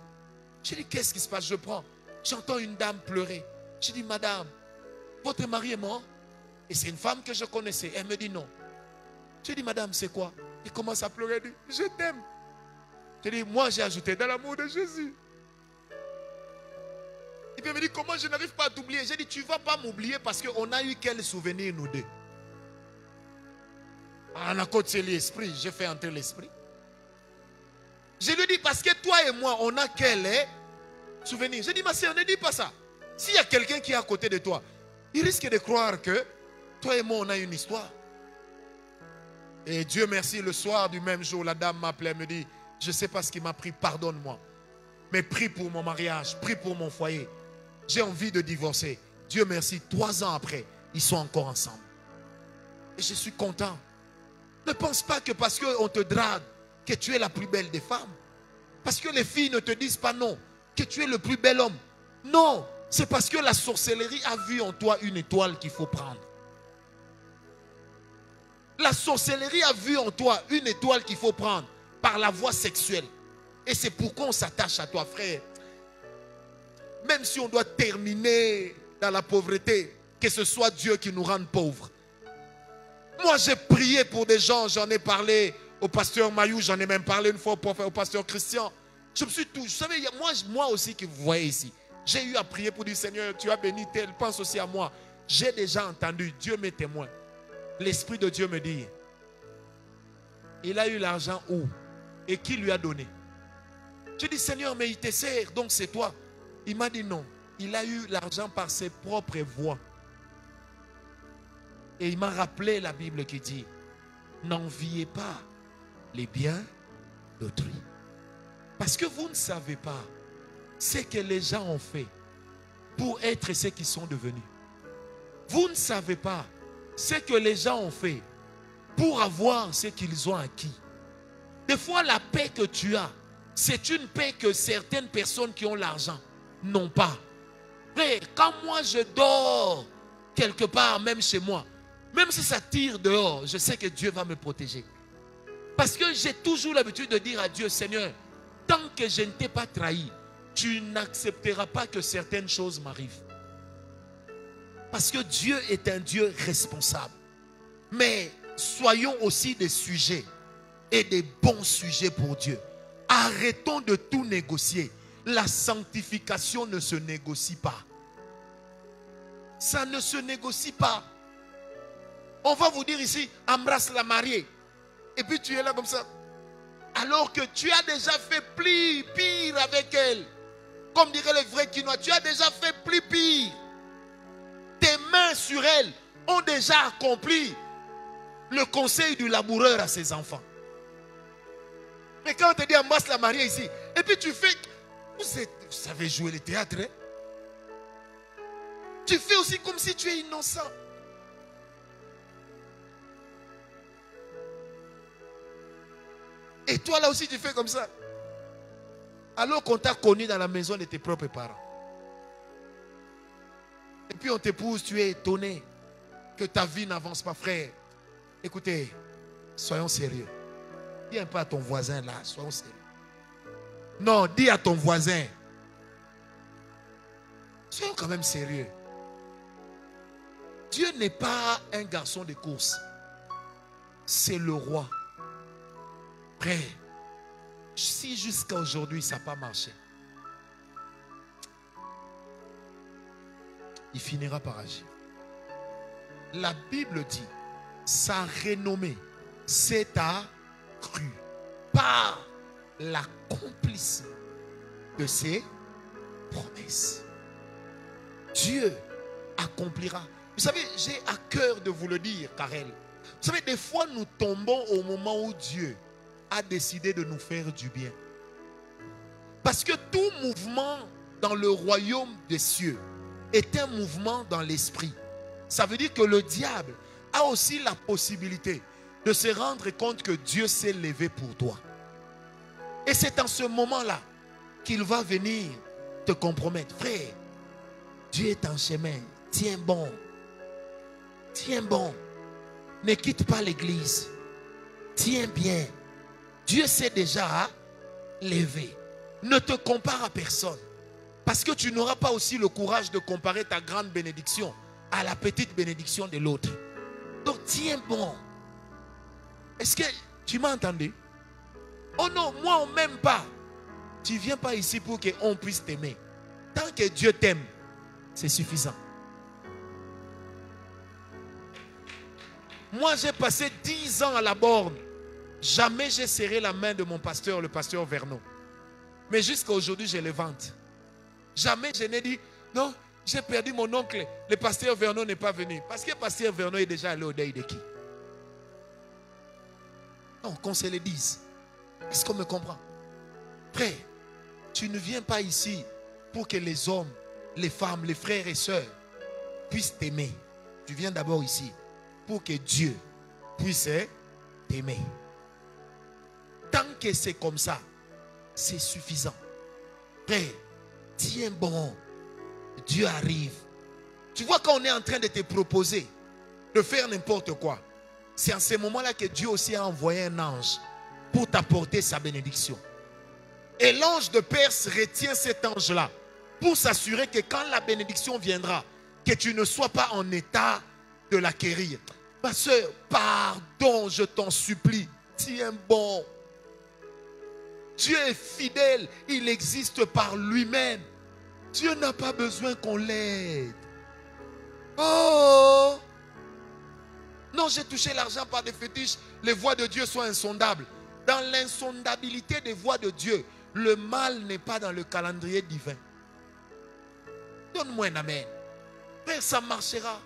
J'ai dit, qu'est-ce qui se passe? Je prends. J'entends une dame pleurer. J'ai dit, madame, votre mari est mort? Et c'est une femme que je connaissais. Elle me dit non. J'ai dit, madame, c'est quoi? Elle commence à pleurer. Elle dit, je t'aime. J'ai dit, moi j'ai ajouté dans l'amour de Jésus. Et puis elle me dit, comment je n'arrive pas à t'oublier? J'ai dit, tu ne vas pas m'oublier parce qu'on a eu quel souvenir nous deux? On a côté l'esprit, j'ai fait entrer l'esprit. Je lui dis, parce que toi et moi, on a quel souvenir? J'ai dit, ma soeur, ne dis pas ça. S'il y a quelqu'un qui est à côté de toi, il risque de croire que toi et moi, on a une histoire. Et Dieu merci, le soir du même jour, la dame m'appelait, me dit, je ne sais pas ce qui m'a pris, pardonne-moi. Mais prie pour mon mariage, prie pour mon foyer. J'ai envie de divorcer. Dieu merci, 3 ans après, ils sont encore ensemble. Et je suis content. Ne pense pas que parce qu'on te drague, que tu es la plus belle des femmes. Parce que les filles ne te disent pas non, que tu es le plus bel homme. Non, c'est parce que la sorcellerie a vu en toi une étoile qu'il faut prendre. La sorcellerie a vu en toi une étoile qu'il faut prendre par la voie sexuelle. Et c'est pourquoi on s'attache à toi, frère. Même si on doit terminer dans la pauvreté, que ce soit Dieu qui nous rende pauvres. Moi, j'ai prié pour des gens, j'en ai parlé au pasteur Mayou, j'en ai même parlé une fois au pasteur Christian. Je me suis tout, vous savez, moi aussi que vous voyez ici, j'ai eu à prier pour dire, Seigneur, tu as béni tel, pense aussi à moi. J'ai déjà entendu, Dieu m'est témoin. L'Esprit de Dieu me dit, il a eu l'argent où? Et qui lui a donné? Je dis, Seigneur, mais il te sert, donc c'est toi. Il m'a dit non, il a eu l'argent par ses propres voies. Et il m'a rappelé la Bible qui dit, n'enviez pas les biens d'autrui. Parce que vous ne savez pas ce que les gens ont fait pour être ce qu'ils sont devenus. Vous ne savez pas ce que les gens ont fait pour avoir ce qu'ils ont acquis. Des fois, la paix que tu as, c'est une paix que certaines personnes qui ont l'argent n'ont pas. Frère, quand moi je dors quelque part, même chez moi, même si ça tire dehors, je sais que Dieu va me protéger. Parce que j'ai toujours l'habitude de dire à Dieu, Seigneur, tant que je ne t'ai pas trahi, tu n'accepteras pas que certaines choses m'arrivent. Parce que Dieu est un Dieu responsable. Mais soyons aussi des sujets et des bons sujets pour Dieu. Arrêtons de tout négocier. La sanctification ne se négocie pas. Ça ne se négocie pas. On va vous dire ici, embrasse la mariée. Et puis tu es là comme ça. Alors que tu as déjà fait plus pire avec elle. Comme diraient les vrais Quinois, tu as déjà fait plus pire. Tes mains sur elle ont déjà accompli le conseil du laboureur à ses enfants. Mais quand on te dit embrasse la mariée ici, et puis tu fais, vous savez jouer le théâtre, hein? Tu fais aussi comme si tu es innocent. Et toi là aussi tu fais comme ça. Alors qu'on t'a connu dans la maison de tes propres parents. Et puis on t'épouse, tu es étonné que ta vie n'avance pas, frère. Écoutez, soyons sérieux. Dis un peu à ton voisin là, soyons sérieux. Non, dis à ton voisin. Soyons quand même sérieux. Dieu n'est pas un garçon de course. C'est le roi. Frère, si jusqu'à aujourd'hui ça n'a pas marché, il finira par agir. La Bible dit, sa renommée s'est accrue par l'accomplissement de ses promesses. Dieu accomplira. Vous savez, j'ai à cœur de vous le dire, Karel. Vous savez, des fois nous tombons au moment où Dieu a décidé de nous faire du bien. Parce que tout mouvement dans le royaume des cieux est un mouvement dans l'esprit. Ça veut dire que le diable a aussi la possibilité de se rendre compte que Dieu s'est levé pour toi. Et c'est en ce moment-là qu'il va venir te compromettre. Frère, Dieu est en chemin. Tiens bon. Tiens bon. Ne quitte pas l'église. Tiens bien. Dieu s'est déjà levé. Ne te compare à personne. Parce que tu n'auras pas aussi le courage de comparer ta grande bénédiction à la petite bénédiction de l'autre. Donc tiens bon. Est-ce que tu m'as entendu? Oh non, moi on ne m'aime pas. Tu ne viens pas ici pour qu'on puisse t'aimer. Tant que Dieu t'aime, c'est suffisant. Moi j'ai passé 10 ans à la borne. Jamais j'ai serré la main de mon pasteur, le pasteur Vernon. Mais jusqu'à aujourd'hui, je le vante. Jamais je n'ai dit, non, j'ai perdu mon oncle, le pasteur Vernon n'est pas venu. Parce que le pasteur Vernon est déjà allé au deuil de qui? Non, qu'on se le dise. Est-ce qu'on me comprend? Frère, tu ne viens pas ici pour que les hommes, les femmes, les frères et sœurs puissent t'aimer. Tu viens d'abord ici pour que Dieu puisse t'aimer. Tant que c'est comme ça, c'est suffisant. Frère, tiens bon. Dieu arrive. Tu vois, quand on est en train de te proposer de faire n'importe quoi, c'est en ce moment-là que Dieu aussi a envoyé un ange pour t'apporter sa bénédiction. Et l'ange de Perse retient cet ange-là pour s'assurer que quand la bénédiction viendra, que tu ne sois pas en état de l'acquérir. Ma soeur, pardon, je t'en supplie. Tiens bon. Dieu est fidèle, il existe par lui-même. Dieu n'a pas besoin qu'on l'aide. Oh! Non, j'ai touché l'argent par des fétiches. Les voies de Dieu sont insondables. Dans l'insondabilité des voies de Dieu, le mal n'est pas dans le calendrier divin. Donne-moi un amen. Frère, ça marchera.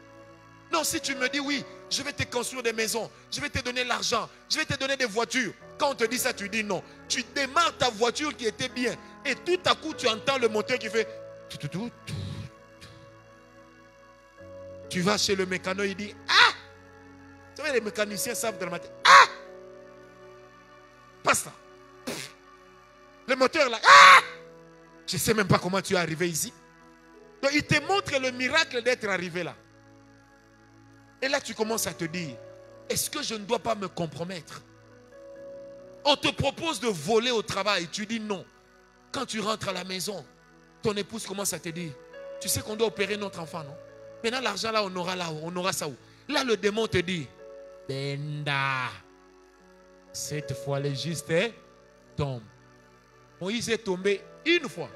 Non, si tu me dis oui, je vais te construire des maisons, je vais te donner l'argent, je vais te donner des voitures. Quand on te dit ça, tu dis non. Tu démarres ta voiture qui était bien et tout à coup, tu entends le moteur qui fait... Tu vas chez le mécano, il dit ah! Vous savez, les mécaniciens savent dramatiser. Ah! Passe là. Le moteur là. Ah! Je ne sais même pas comment tu es arrivé ici. Donc il te montre le miracle d'être arrivé là. Et là tu commences à te dire, est-ce que je ne dois pas me compromettre? On te propose de voler au travail, tu dis non. Quand tu rentres à la maison, ton épouse commence à te dire, tu sais qu'on doit opérer notre enfant, non? Maintenant, l'argent là, on aura ça où? Là, le démon te dit, Benda, cette fois, les justes tombent. Moïse est tombé une fois,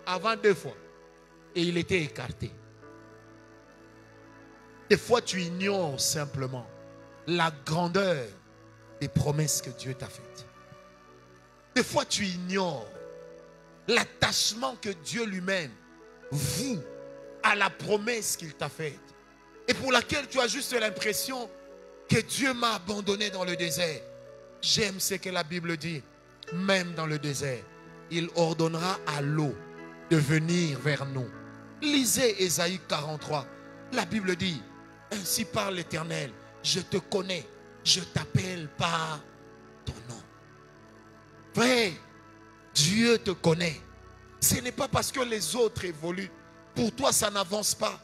avant 2 fois, et il était écarté. Des fois, tu ignores simplement la grandeur des promesses que Dieu t'a faites. Des fois, tu ignores l'attachement que Dieu lui-même voue à la promesse qu'il t'a faite et pour laquelle tu as juste l'impression que Dieu m'a abandonné dans le désert. J'aime ce que la Bible dit. Même dans le désert, il ordonnera à l'eau de venir vers nous. Lisez Ésaïe 43. La Bible dit, ainsi parle l'Éternel, je te connais, je t'appelle par ton nom. Frère, Dieu te connaît. Ce n'est pas parce que les autres évoluent, pour toi ça n'avance pas,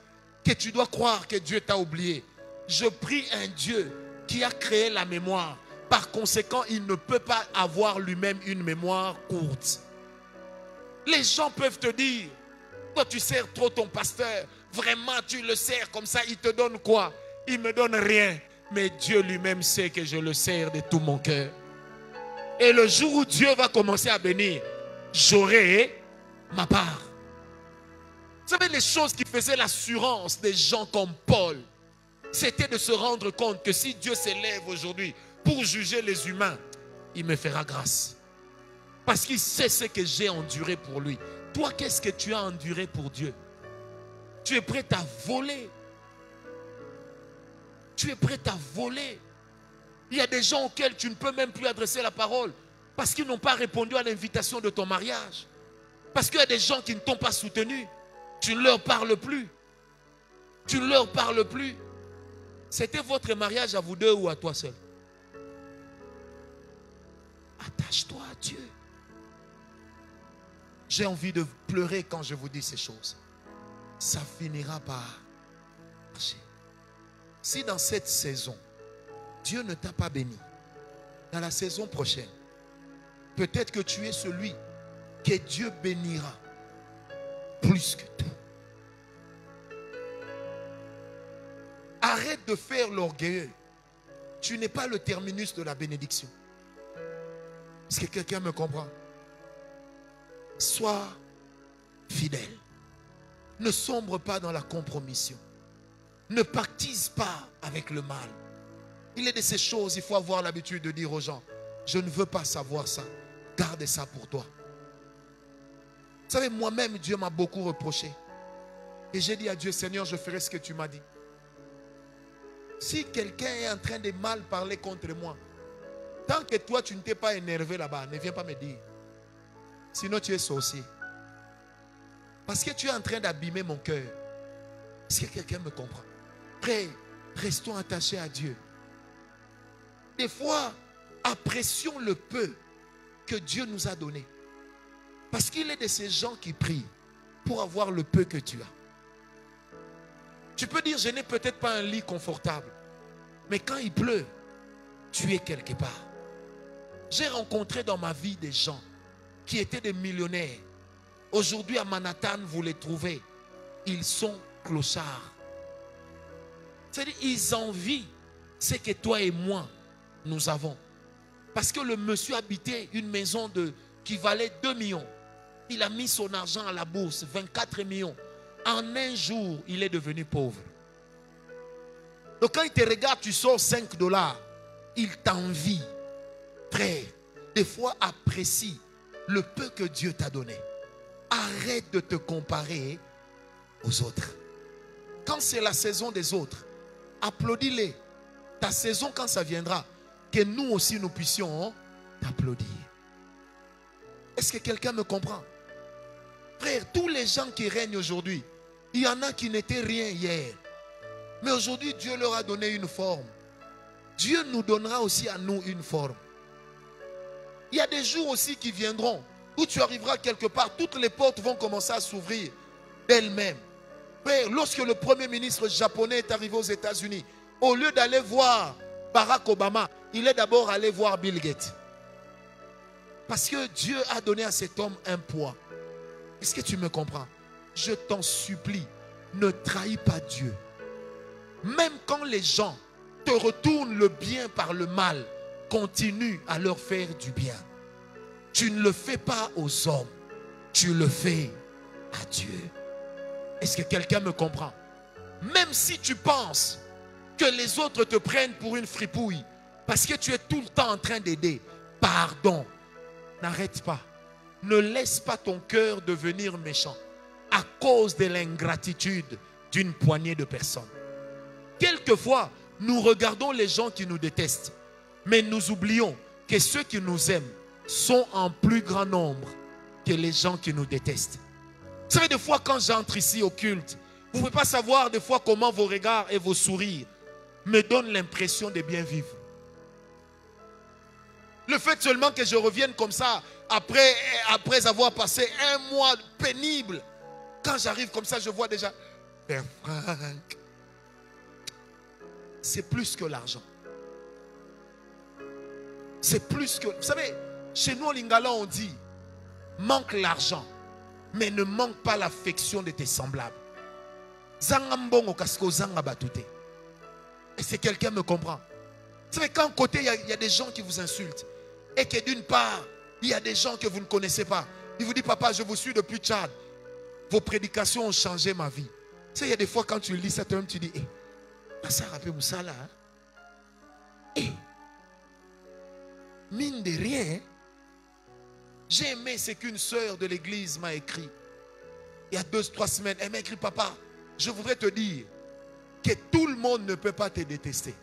que tu dois croire que Dieu t'a oublié. Je prie un Dieu qui a créé la mémoire. Par conséquent, il ne peut pas avoir lui-même une mémoire courte. Les gens peuvent te dire, toi tu sers trop ton pasteur, vraiment tu le sers comme ça, il te donne quoi? Il ne me donne rien. Mais Dieu lui-même sait que je le sers de tout mon cœur. Et le jour où Dieu va commencer à bénir, j'aurai ma part. Vous savez, les choses qui faisaient l'assurance des gens comme Paul, c'était de se rendre compte que si Dieu s'élève aujourd'hui pour juger les humains, il me fera grâce. Parce qu'il sait ce que j'ai enduré pour lui. Toi, qu'est-ce que tu as enduré pour Dieu? Tu es prêt à voler. Tu es prêt à voler. Il y a des gens auxquels tu ne peux même plus adresser la parole parce qu'ils n'ont pas répondu à l'invitation de ton mariage. Parce qu'il y a des gens qui ne t'ont pas soutenu. Tu ne leur parles plus. Tu ne leur parles plus. C'était votre mariage à vous deux ou à toi seul? Attache-toi à Dieu. J'ai envie de pleurer quand je vous dis ces choses. Ça finira par marcher. Si dans cette saison, Dieu ne t'a pas béni, dans la saison prochaine, peut-être que tu es celui que Dieu bénira plus que tout. Arrête de faire l'orgueilleux. Tu n'es pas le terminus de la bénédiction. Est-ce que quelqu'un me comprend? Sois fidèle. Ne sombre pas dans la compromission. Ne pactise pas avec le mal. Il est de ces choses, il faut avoir l'habitude de dire aux gens, je ne veux pas savoir ça. Garde ça pour toi. Vous savez, moi-même, Dieu m'a beaucoup reproché. Et j'ai dit à Dieu, Seigneur, je ferai ce que tu m'as dit. Si quelqu'un est en train de mal parler contre moi, tant que toi, tu ne t'es pas énervé là-bas, ne viens pas me dire. Sinon, tu es sorcier. Parce que tu es en train d'abîmer mon cœur. Est-ce que quelqu'un me comprend? Frère, restons attachés à Dieu. Des fois, apprécions le peu que Dieu nous a donné. Parce qu'il est de ces gens qui prient pour avoir le peu que tu as. Tu peux dire, je n'ai peut-être pas un lit confortable. Mais quand il pleut, tu es quelque part. J'ai rencontré dans ma vie des gens qui étaient des millionnaires. Aujourd'hui à Manhattan, vous les trouvez. Ils sont clochards. C'est-à-dire, ils envient ce que toi et moi, nous avons. Parce que le monsieur habitait une maison qui valait 2 millions. Il a mis son argent à la bourse, 24 millions. En un jour, il est devenu pauvre. Donc quand il te regarde, tu sors 5 $. Il t'envie. Frère, des fois apprécie le peu que Dieu t'a donné. Arrête de te comparer aux autres. Quand c'est la saison des autres, applaudis-les. Ta saison, quand ça viendra, que nous aussi nous puissions t'applaudir. Est-ce que quelqu'un me comprend? Frère, tous les gens qui règnent aujourd'hui, il y en a qui n'étaient rien hier. Mais aujourd'hui, Dieu leur a donné une forme. Dieu nous donnera aussi à nous une forme. Il y a des jours aussi qui viendront où tu arriveras quelque part, toutes les portes vont commencer à s'ouvrir d'elles-mêmes. Frère, lorsque le premier ministre japonais est arrivé aux États-Unis, au lieu d'aller voir Barack Obama, il est d'abord allé voir Bill Gates. Parce que Dieu a donné à cet homme un poids. Est-ce que tu me comprends? Je t'en supplie, ne trahis pas Dieu. Même quand les gens te retournent le bien par le mal, continue à leur faire du bien. Tu ne le fais pas aux hommes, tu le fais à Dieu. Est-ce que quelqu'un me comprend? Même si tu penses que les autres te prennent pour une fripouille, parce que tu es tout le temps en train d'aider, pardon, n'arrête pas. Ne laisse pas ton cœur devenir méchant à cause de l'ingratitude d'une poignée de personnes. Quelquefois, nous regardons les gens qui nous détestent, mais nous oublions que ceux qui nous aiment sont en plus grand nombre que les gens qui nous détestent. Vous savez, des fois, quand j'entre ici au culte, vous ne pouvez pas savoir des fois comment vos regards et vos sourires me donnent l'impression de bien vivre. Le fait seulement que je revienne comme ça, après avoir passé un mois pénible, quand j'arrive comme ça, je vois déjà, Père Franck, c'est plus que l'argent. C'est plus que... Vous savez, chez nous au Lingala, on dit, manque l'argent, mais ne manque pas l'affection de tes semblables. Est-ce que quelqu'un me comprend? Vous savez, quand côté, il y a des gens qui vous insultent, et que d'une part, il y a des gens que vous ne connaissez pas. Il vous dit, papa, je vous suis depuis Tchad. Vos prédications ont changé ma vie. Tu sais, il y a des fois, quand tu lis ça, toi-même, tu dis, ça rappelle Moussa là. Mine de rien, j'ai aimé ce qu'une sœur de l'église m'a écrit. Il y a 2-3 semaines, elle m'a écrit, papa, je voudrais te dire que tout le monde ne peut pas te détester.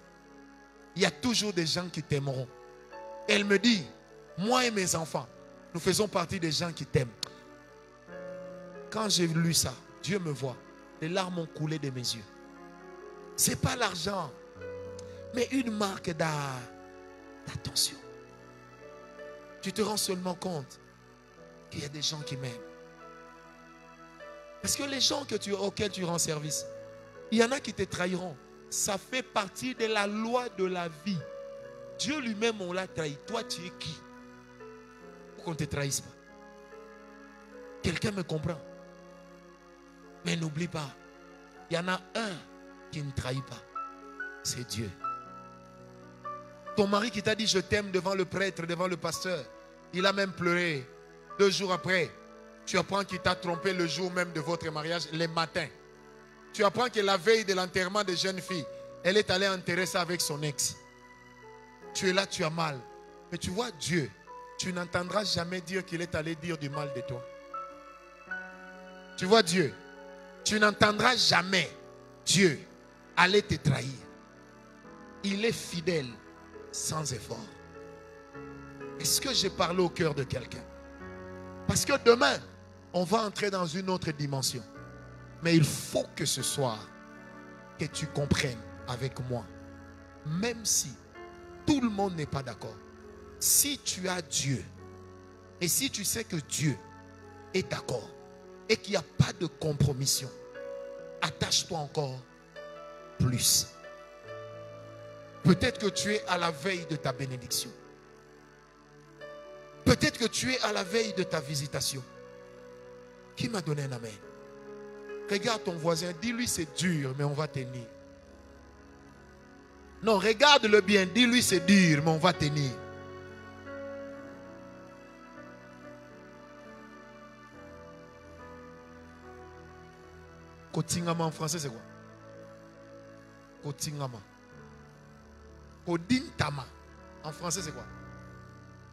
Il y a toujours des gens qui t'aimeront. Elle me dit, moi et mes enfants, nous faisons partie des gens qui t'aiment. Quand j'ai lu ça, Dieu me voit, les larmes ont coulé de mes yeux. Ce n'est pas l'argent, mais une marque d'attention. Tu te rends seulement compte qu'il y a des gens qui m'aiment. Parce que les gens auxquels tu rends service, il y en a qui te trahiront. Ça fait partie de la loi de la vie. Dieu lui-même, on l'a trahi. Toi, tu es qui? Pour qu'on ne te trahisse pas. Quelqu'un me comprend? Mais n'oublie pas, il y en a un qui ne trahit pas. C'est Dieu. Ton mari qui t'a dit je t'aime devant le prêtre, devant le pasteur, il a même pleuré. 2 jours après, tu apprends qu'il t'a trompé le jour même de votre mariage, les matins. Tu apprends que la veille de l'enterrement des jeunes filles, elle est allée enterrer ça avec son ex. Tu es là, tu as mal. Mais tu vois Dieu, tu n'entendras jamais dire qu'il est allé dire du mal de toi. Tu vois Dieu, tu n'entendras jamais Dieu aller te trahir. Il est fidèle sans effort. Est-ce que j'ai parlé au cœur de quelqu'un? Parce que demain, on va entrer dans une autre dimension. Mais il faut que ce soir, que tu comprennes avec moi, même si tout le monde n'est pas d'accord, si tu as Dieu, et si tu sais que Dieu est d'accord, et qu'il n'y a pas de compromission, attache-toi encore plus. Peut-être que tu es à la veille de ta bénédiction. Peut-être que tu es à la veille de ta visitation. Qui m'a donné un amen? Regarde ton voisin, dis-lui c'est dur, mais on va tenir. Non, regarde-le bien, dis-lui c'est dur, mais on va tenir. Kotingama en français c'est quoi? Kotingama. Kodintama en français c'est quoi?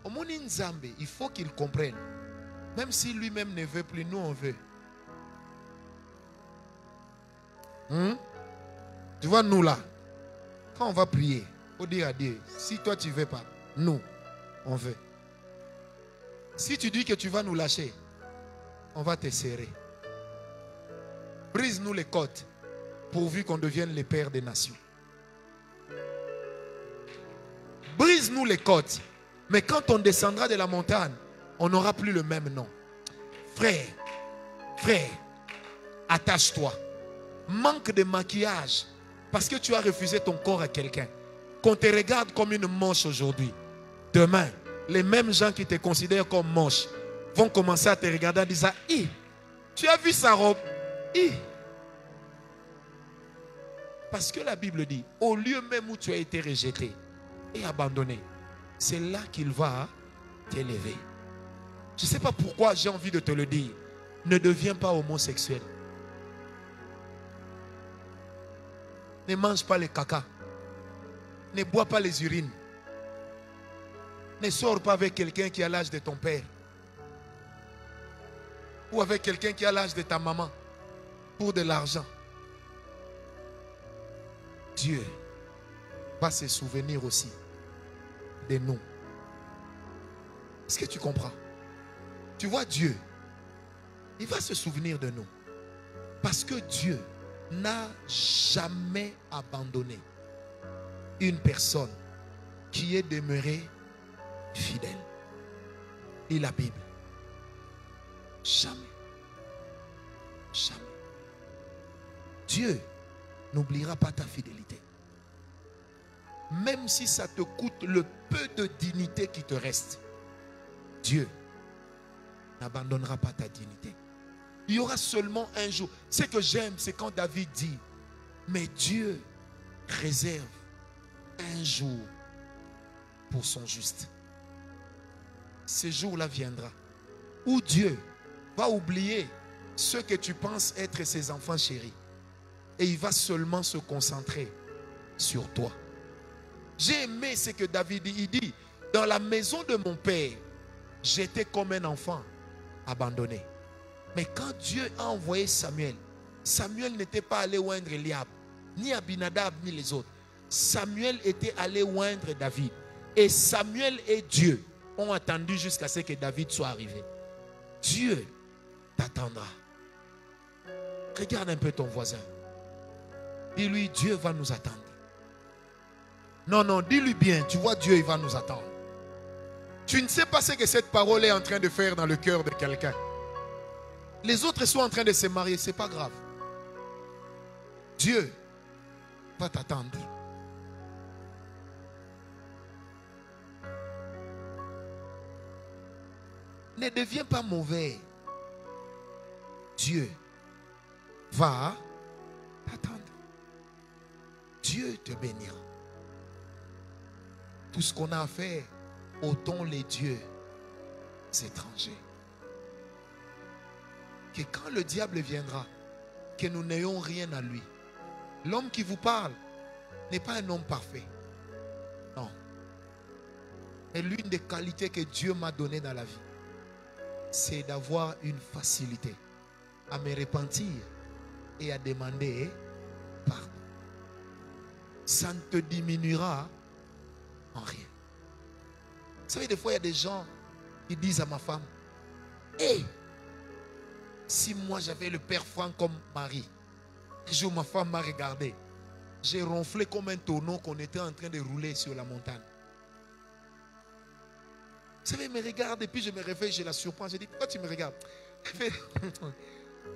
Omoni Nzambe, il faut qu'il comprenne. Même si lui-même ne veut plus, nous on veut. Tu vois nous là, quand on va prier, il faut dire à Dieu, si toi tu ne veux pas, nous on veut. Si tu dis que tu vas nous lâcher, on va te serrer. Brise-nous les côtes, pourvu qu'on devienne les pères des nations. Brise-nous les côtes. Mais quand on descendra de la montagne, on n'aura plus le même nom. Frère, attache-toi. Manque de maquillage parce que tu as refusé ton corps à quelqu'un. Qu'on te regarde comme une moche aujourd'hui. Demain, les mêmes gens qui te considèrent comme moche vont commencer à te regarder en disant, Tu as vu sa robe? Parce que la Bible dit, au lieu même où tu as été rejeté et abandonné, c'est là qu'il va t'élever. Je ne sais pas pourquoi j'ai envie de te le dire. Ne deviens pas homosexuel. Ne mange pas les caca. Ne bois pas les urines. Ne sors pas avec quelqu'un qui a l'âge de ton père. Ou avec quelqu'un qui a l'âge de ta maman. Pour de l'argent. Dieu va se souvenir aussi de nous. Est-ce que tu comprends? Tu vois Dieu, il va se souvenir de nous. Parce que Dieu n'a jamais abandonné une personne qui est demeurée fidèle. Et la Bible. Jamais. Jamais. Dieu n'oubliera pas ta fidélité. Même si ça te coûte le peu de dignité qui te reste, Dieu n'abandonnera pas ta dignité. Il y aura seulement un jour. Ce que j'aime, c'est quand David dit, mais Dieu réserve un jour pour son juste. Ce jour-là viendra où Dieu va oublier ceux que tu penses être ses enfants chéris. Et il va seulement se concentrer sur toi. J'ai aimé ce que David dit. Il dit, dans la maison de mon père, j'étais comme un enfant abandonné. Mais quand Dieu a envoyé Samuel, Samuel n'était pas allé oindre Eliab, ni Abinadab, ni les autres. Samuel était allé oindre David. Et Samuel et Dieu ont attendu jusqu'à ce que David soit arrivé. Dieu t'attendra. Regarde un peu ton voisin. Dis-lui, Dieu va nous attendre. Non, non, dis-lui bien, tu vois, Dieu, il va nous attendre. Tu ne sais pas ce que cette parole est en train de faire dans le cœur de quelqu'un. Les autres sont en train de se marier, ce n'est pas grave. Dieu va t'attendre. Ne deviens pas mauvais. Dieu va t'attendre. Dieu te bénira. Tout ce qu'on a à faire, ôtons les dieux étrangers. Que quand le diable viendra, que nous n'ayons rien à lui. L'homme qui vous parle n'est pas un homme parfait. Non. Et l'une des qualités que Dieu m'a données dans la vie, c'est d'avoir une facilité à me repentir et à demander pardon. Ça ne te diminuera en rien. Vous savez, des fois, il y a des gens qui disent à ma femme, hey, si moi j'avais le père Franck comme mari, un jour ma femme m'a regardé, j'ai ronflé comme un tonneau qu'on était en train de rouler sur la montagne. Vous savez, elle me regarde et puis je me réveille, je la surprends, je dis, pourquoi tu me regardes? Elle fait,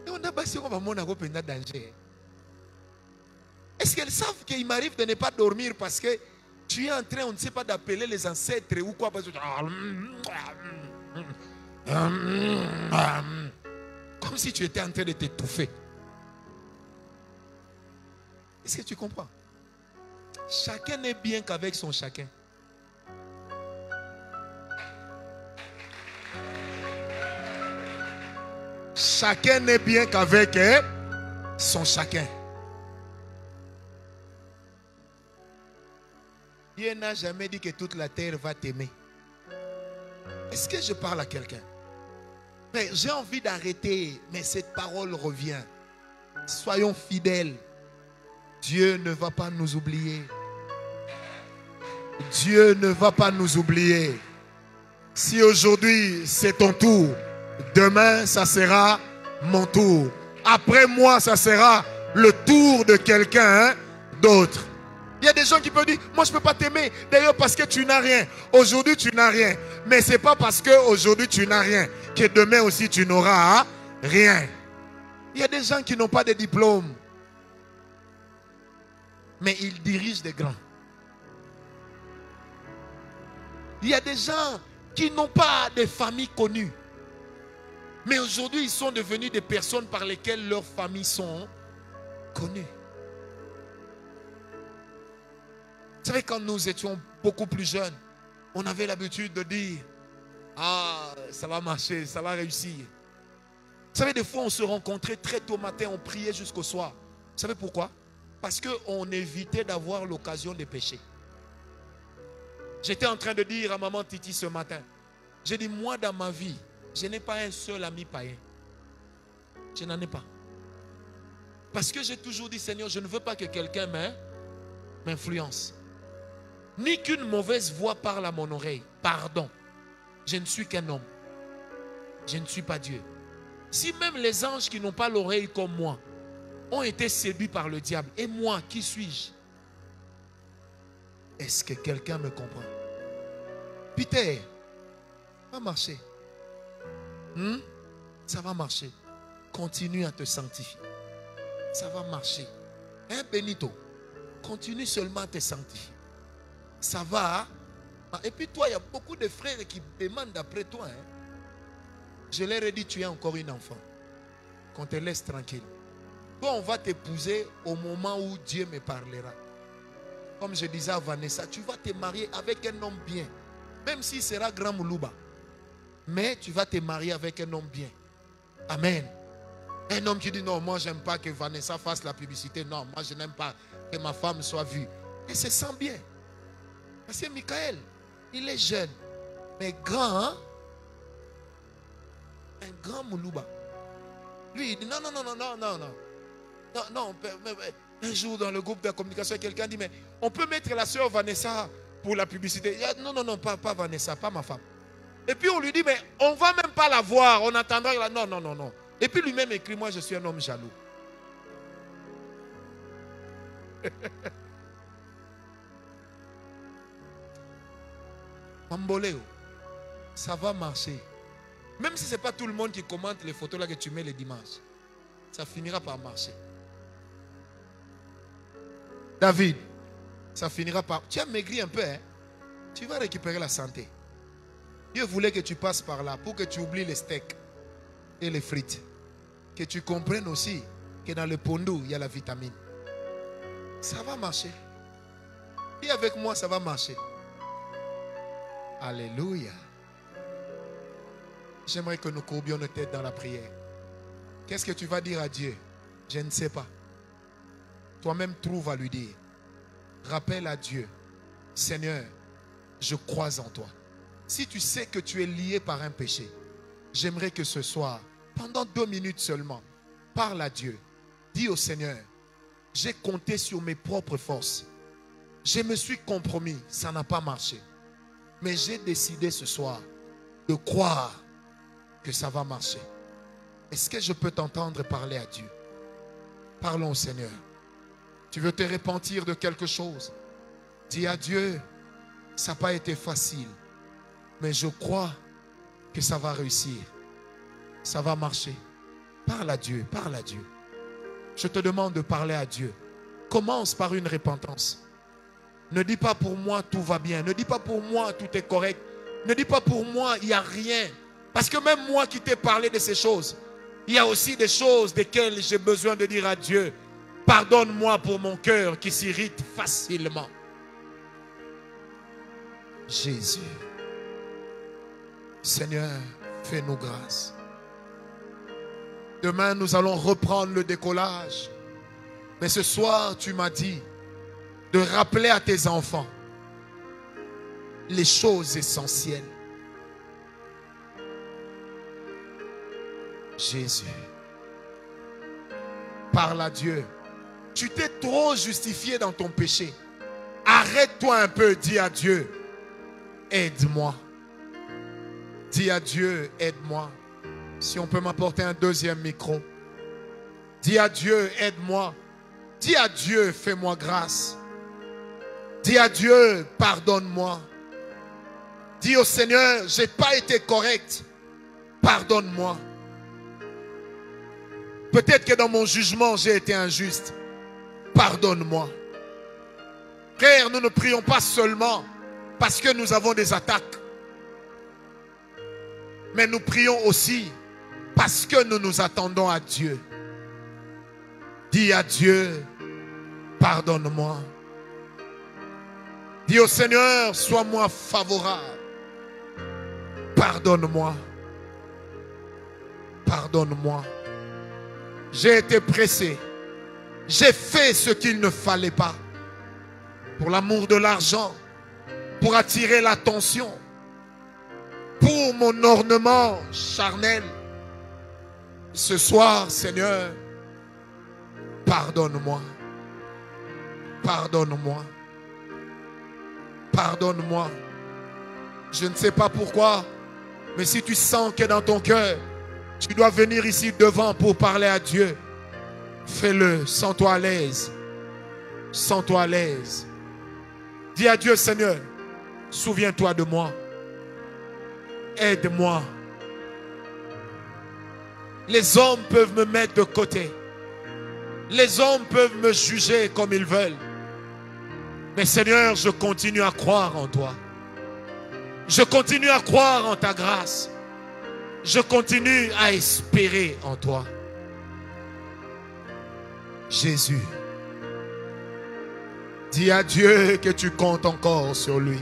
on a passé on va monter un danger. Est-ce qu'elles savent qu'il m'arrive de ne pas dormir parce que tu es en train, on ne sait pas, d'appeler les ancêtres ou quoi? Comme si tu étais en train de t'étouffer. Est-ce que tu comprends? Chacun n'est bien qu'avec son chacun. Chacun n'est bien qu'avec son chacun. Dieu n'a jamais dit que toute la terre va t'aimer. Est-ce que je parle à quelqu'un? Mais j'ai envie d'arrêter, mais cette parole revient. Soyons fidèles. Dieu ne va pas nous oublier. Dieu ne va pas nous oublier. Si aujourd'hui c'est ton tour, demain ça sera mon tour. Après moi ça sera le tour de quelqu'un d'autre. Il y a des gens qui peuvent dire, moi je ne peux pas t'aimer. D'ailleurs parce que tu n'as rien. Aujourd'hui tu n'as rien. Mais ce n'est pas parce qu'aujourd'hui tu n'as rien que demain aussi tu n'auras rien. Il y a des gens qui n'ont pas de diplôme. Mais ils dirigent des grands. Il y a des gens qui n'ont pas de famille connue. Mais aujourd'hui, ils sont devenus des personnes par lesquelles leurs familles sont connues. Vous savez, quand nous étions beaucoup plus jeunes, on avait l'habitude de dire, ah, ça va marcher, ça va réussir. Vous savez, des fois, on se rencontrait très tôt matin, on priait jusqu'au soir. Vous savez pourquoi? Parce qu'on évitait d'avoir l'occasion de pécher. J'étais en train de dire à maman Titi ce matin, j'ai dit, moi dans ma vie, je n'ai pas un seul ami païen. Je n'en ai pas. Parce que j'ai toujours dit, Seigneur, je ne veux pas que quelqu'un m'influence. Ni qu'une mauvaise voix parle à mon oreille. Pardon. Je ne suis qu'un homme. Je ne suis pas Dieu. Si même les anges qui n'ont pas l'oreille comme moi ont été séduits par le diable, et moi, qui suis-je? Est-ce que quelqu'un me comprend? Peter, ça va marcher. Ça va marcher. Continue à te sanctifier. Ça va marcher. Hein, Benito? Continue seulement à te sanctifier. Ça va. Et puis toi, il y a beaucoup de frères qui demandent d'après toi. Hein? Je leur ai dit, tu es encore une enfant. Qu'on te laisse tranquille. Toi, on va t'épouser au moment où Dieu me parlera. Comme je disais à Vanessa, tu vas te marier avec un homme bien. Même s'il sera grand Moulouba. Mais tu vas te marier avec un homme bien. Amen. Un homme qui dit non, moi j'aime pas que Vanessa fasse la publicité. Non, moi je n'aime pas que ma femme soit vue. Et se sent bien. Parce que Michael, il est jeune. Mais grand, hein? Un grand Moulouba. Lui, il dit non. Non, un jour dans le groupe de communication, quelqu'un dit, mais on peut mettre la soeur Vanessa pour la publicité. Non, pas Vanessa, pas ma femme. Et puis on lui dit, mais on ne va même pas la voir, on attendra. Non. Et puis lui-même écrit, moi je suis un homme jaloux. Mamboléo, ça va marcher. Même si ce n'est pas tout le monde qui commente les photos là que tu mets les dimanches, ça finira par marcher. David, ça finira par... Tu as maigri un peu, hein? Tu vas récupérer la santé. Dieu voulait que tu passes par là pour que tu oublies les steaks et les frites. Que tu comprennes aussi que dans le pondou, il y a la vitamine. Ça va marcher. Et avec moi, ça va marcher. Alléluia. J'aimerais que nous courbions nos têtes dans la prière. Qu'est-ce que tu vas dire à Dieu? Je ne sais pas. Toi-même trouve à lui dire. Rappelle à Dieu, Seigneur, je crois en toi. Si tu sais que tu es lié par un péché, j'aimerais que ce soir, pendant 2 minutes seulement, parle à Dieu. Dis au Seigneur, j'ai compté sur mes propres forces. Je me suis compromis, ça n'a pas marché. Mais j'ai décidé ce soir de croire que ça va marcher. Est-ce que je peux t'entendre parler à Dieu? Parlons au Seigneur. Tu veux te repentir de quelque chose? Dis à Dieu, ça n'a pas été facile. Mais je crois que ça va réussir. Ça va marcher. Parle à Dieu, parle à Dieu. Je te demande de parler à Dieu. Commence par une repentance. Ne dis pas pour moi tout va bien. Ne dis pas pour moi tout est correct. Ne dis pas pour moi il n'y a rien. Parce que même moi qui t'ai parlé de ces choses, il y a aussi des choses desquelles j'ai besoin de dire à Dieu, pardonne-moi pour mon cœur qui s'irrite facilement. Jésus. Seigneur, fais-nous grâce. Demain, nous allons reprendre le décollage. Mais ce soir, tu m'as dit de rappeler à tes enfants les choses essentielles. Jésus. Parle à Dieu. Tu t'es trop justifié dans ton péché. Arrête-toi un peu, dis à Dieu, aide-moi. Dis à Dieu, aide-moi. Si on peut m'apporter un deuxième micro. Dis à Dieu, aide-moi. Dis à Dieu, fais-moi grâce. Dis à Dieu, pardonne-moi. Dis au Seigneur, je n'ai pas été correct. Pardonne-moi. Peut-être que dans mon jugement, j'ai été injuste. Pardonne-moi. Frère, nous ne prions pas seulement parce que nous avons des attaques. Mais nous prions aussi Parce que nous nous attendons à Dieu. Dis à Dieu, pardonne-moi. Dis au Seigneur, sois-moi favorable. Pardonne-moi. Pardonne-moi. J'ai été pressé. J'ai fait ce qu'il ne fallait pas. Pour l'amour de l'argent. Pour attirer l'attention. Pour mon ornement charnel. Ce soir, Seigneur, pardonne-moi. Pardonne-moi. Pardonne-moi. Je ne sais pas pourquoi, mais si tu sens que dans ton cœur, tu dois venir ici devant pour parler à Dieu, fais-le, sens-toi à l'aise. Sens-toi à l'aise. Dis à Dieu, Seigneur, souviens-toi de moi. Aide-moi. Les hommes peuvent me mettre de côté. Les hommes peuvent me juger comme ils veulent. Mais Seigneur, je continue à croire en toi. Je continue à croire en ta grâce. Je continue à espérer en toi. Jésus, dis à Dieu que tu comptes encore sur lui.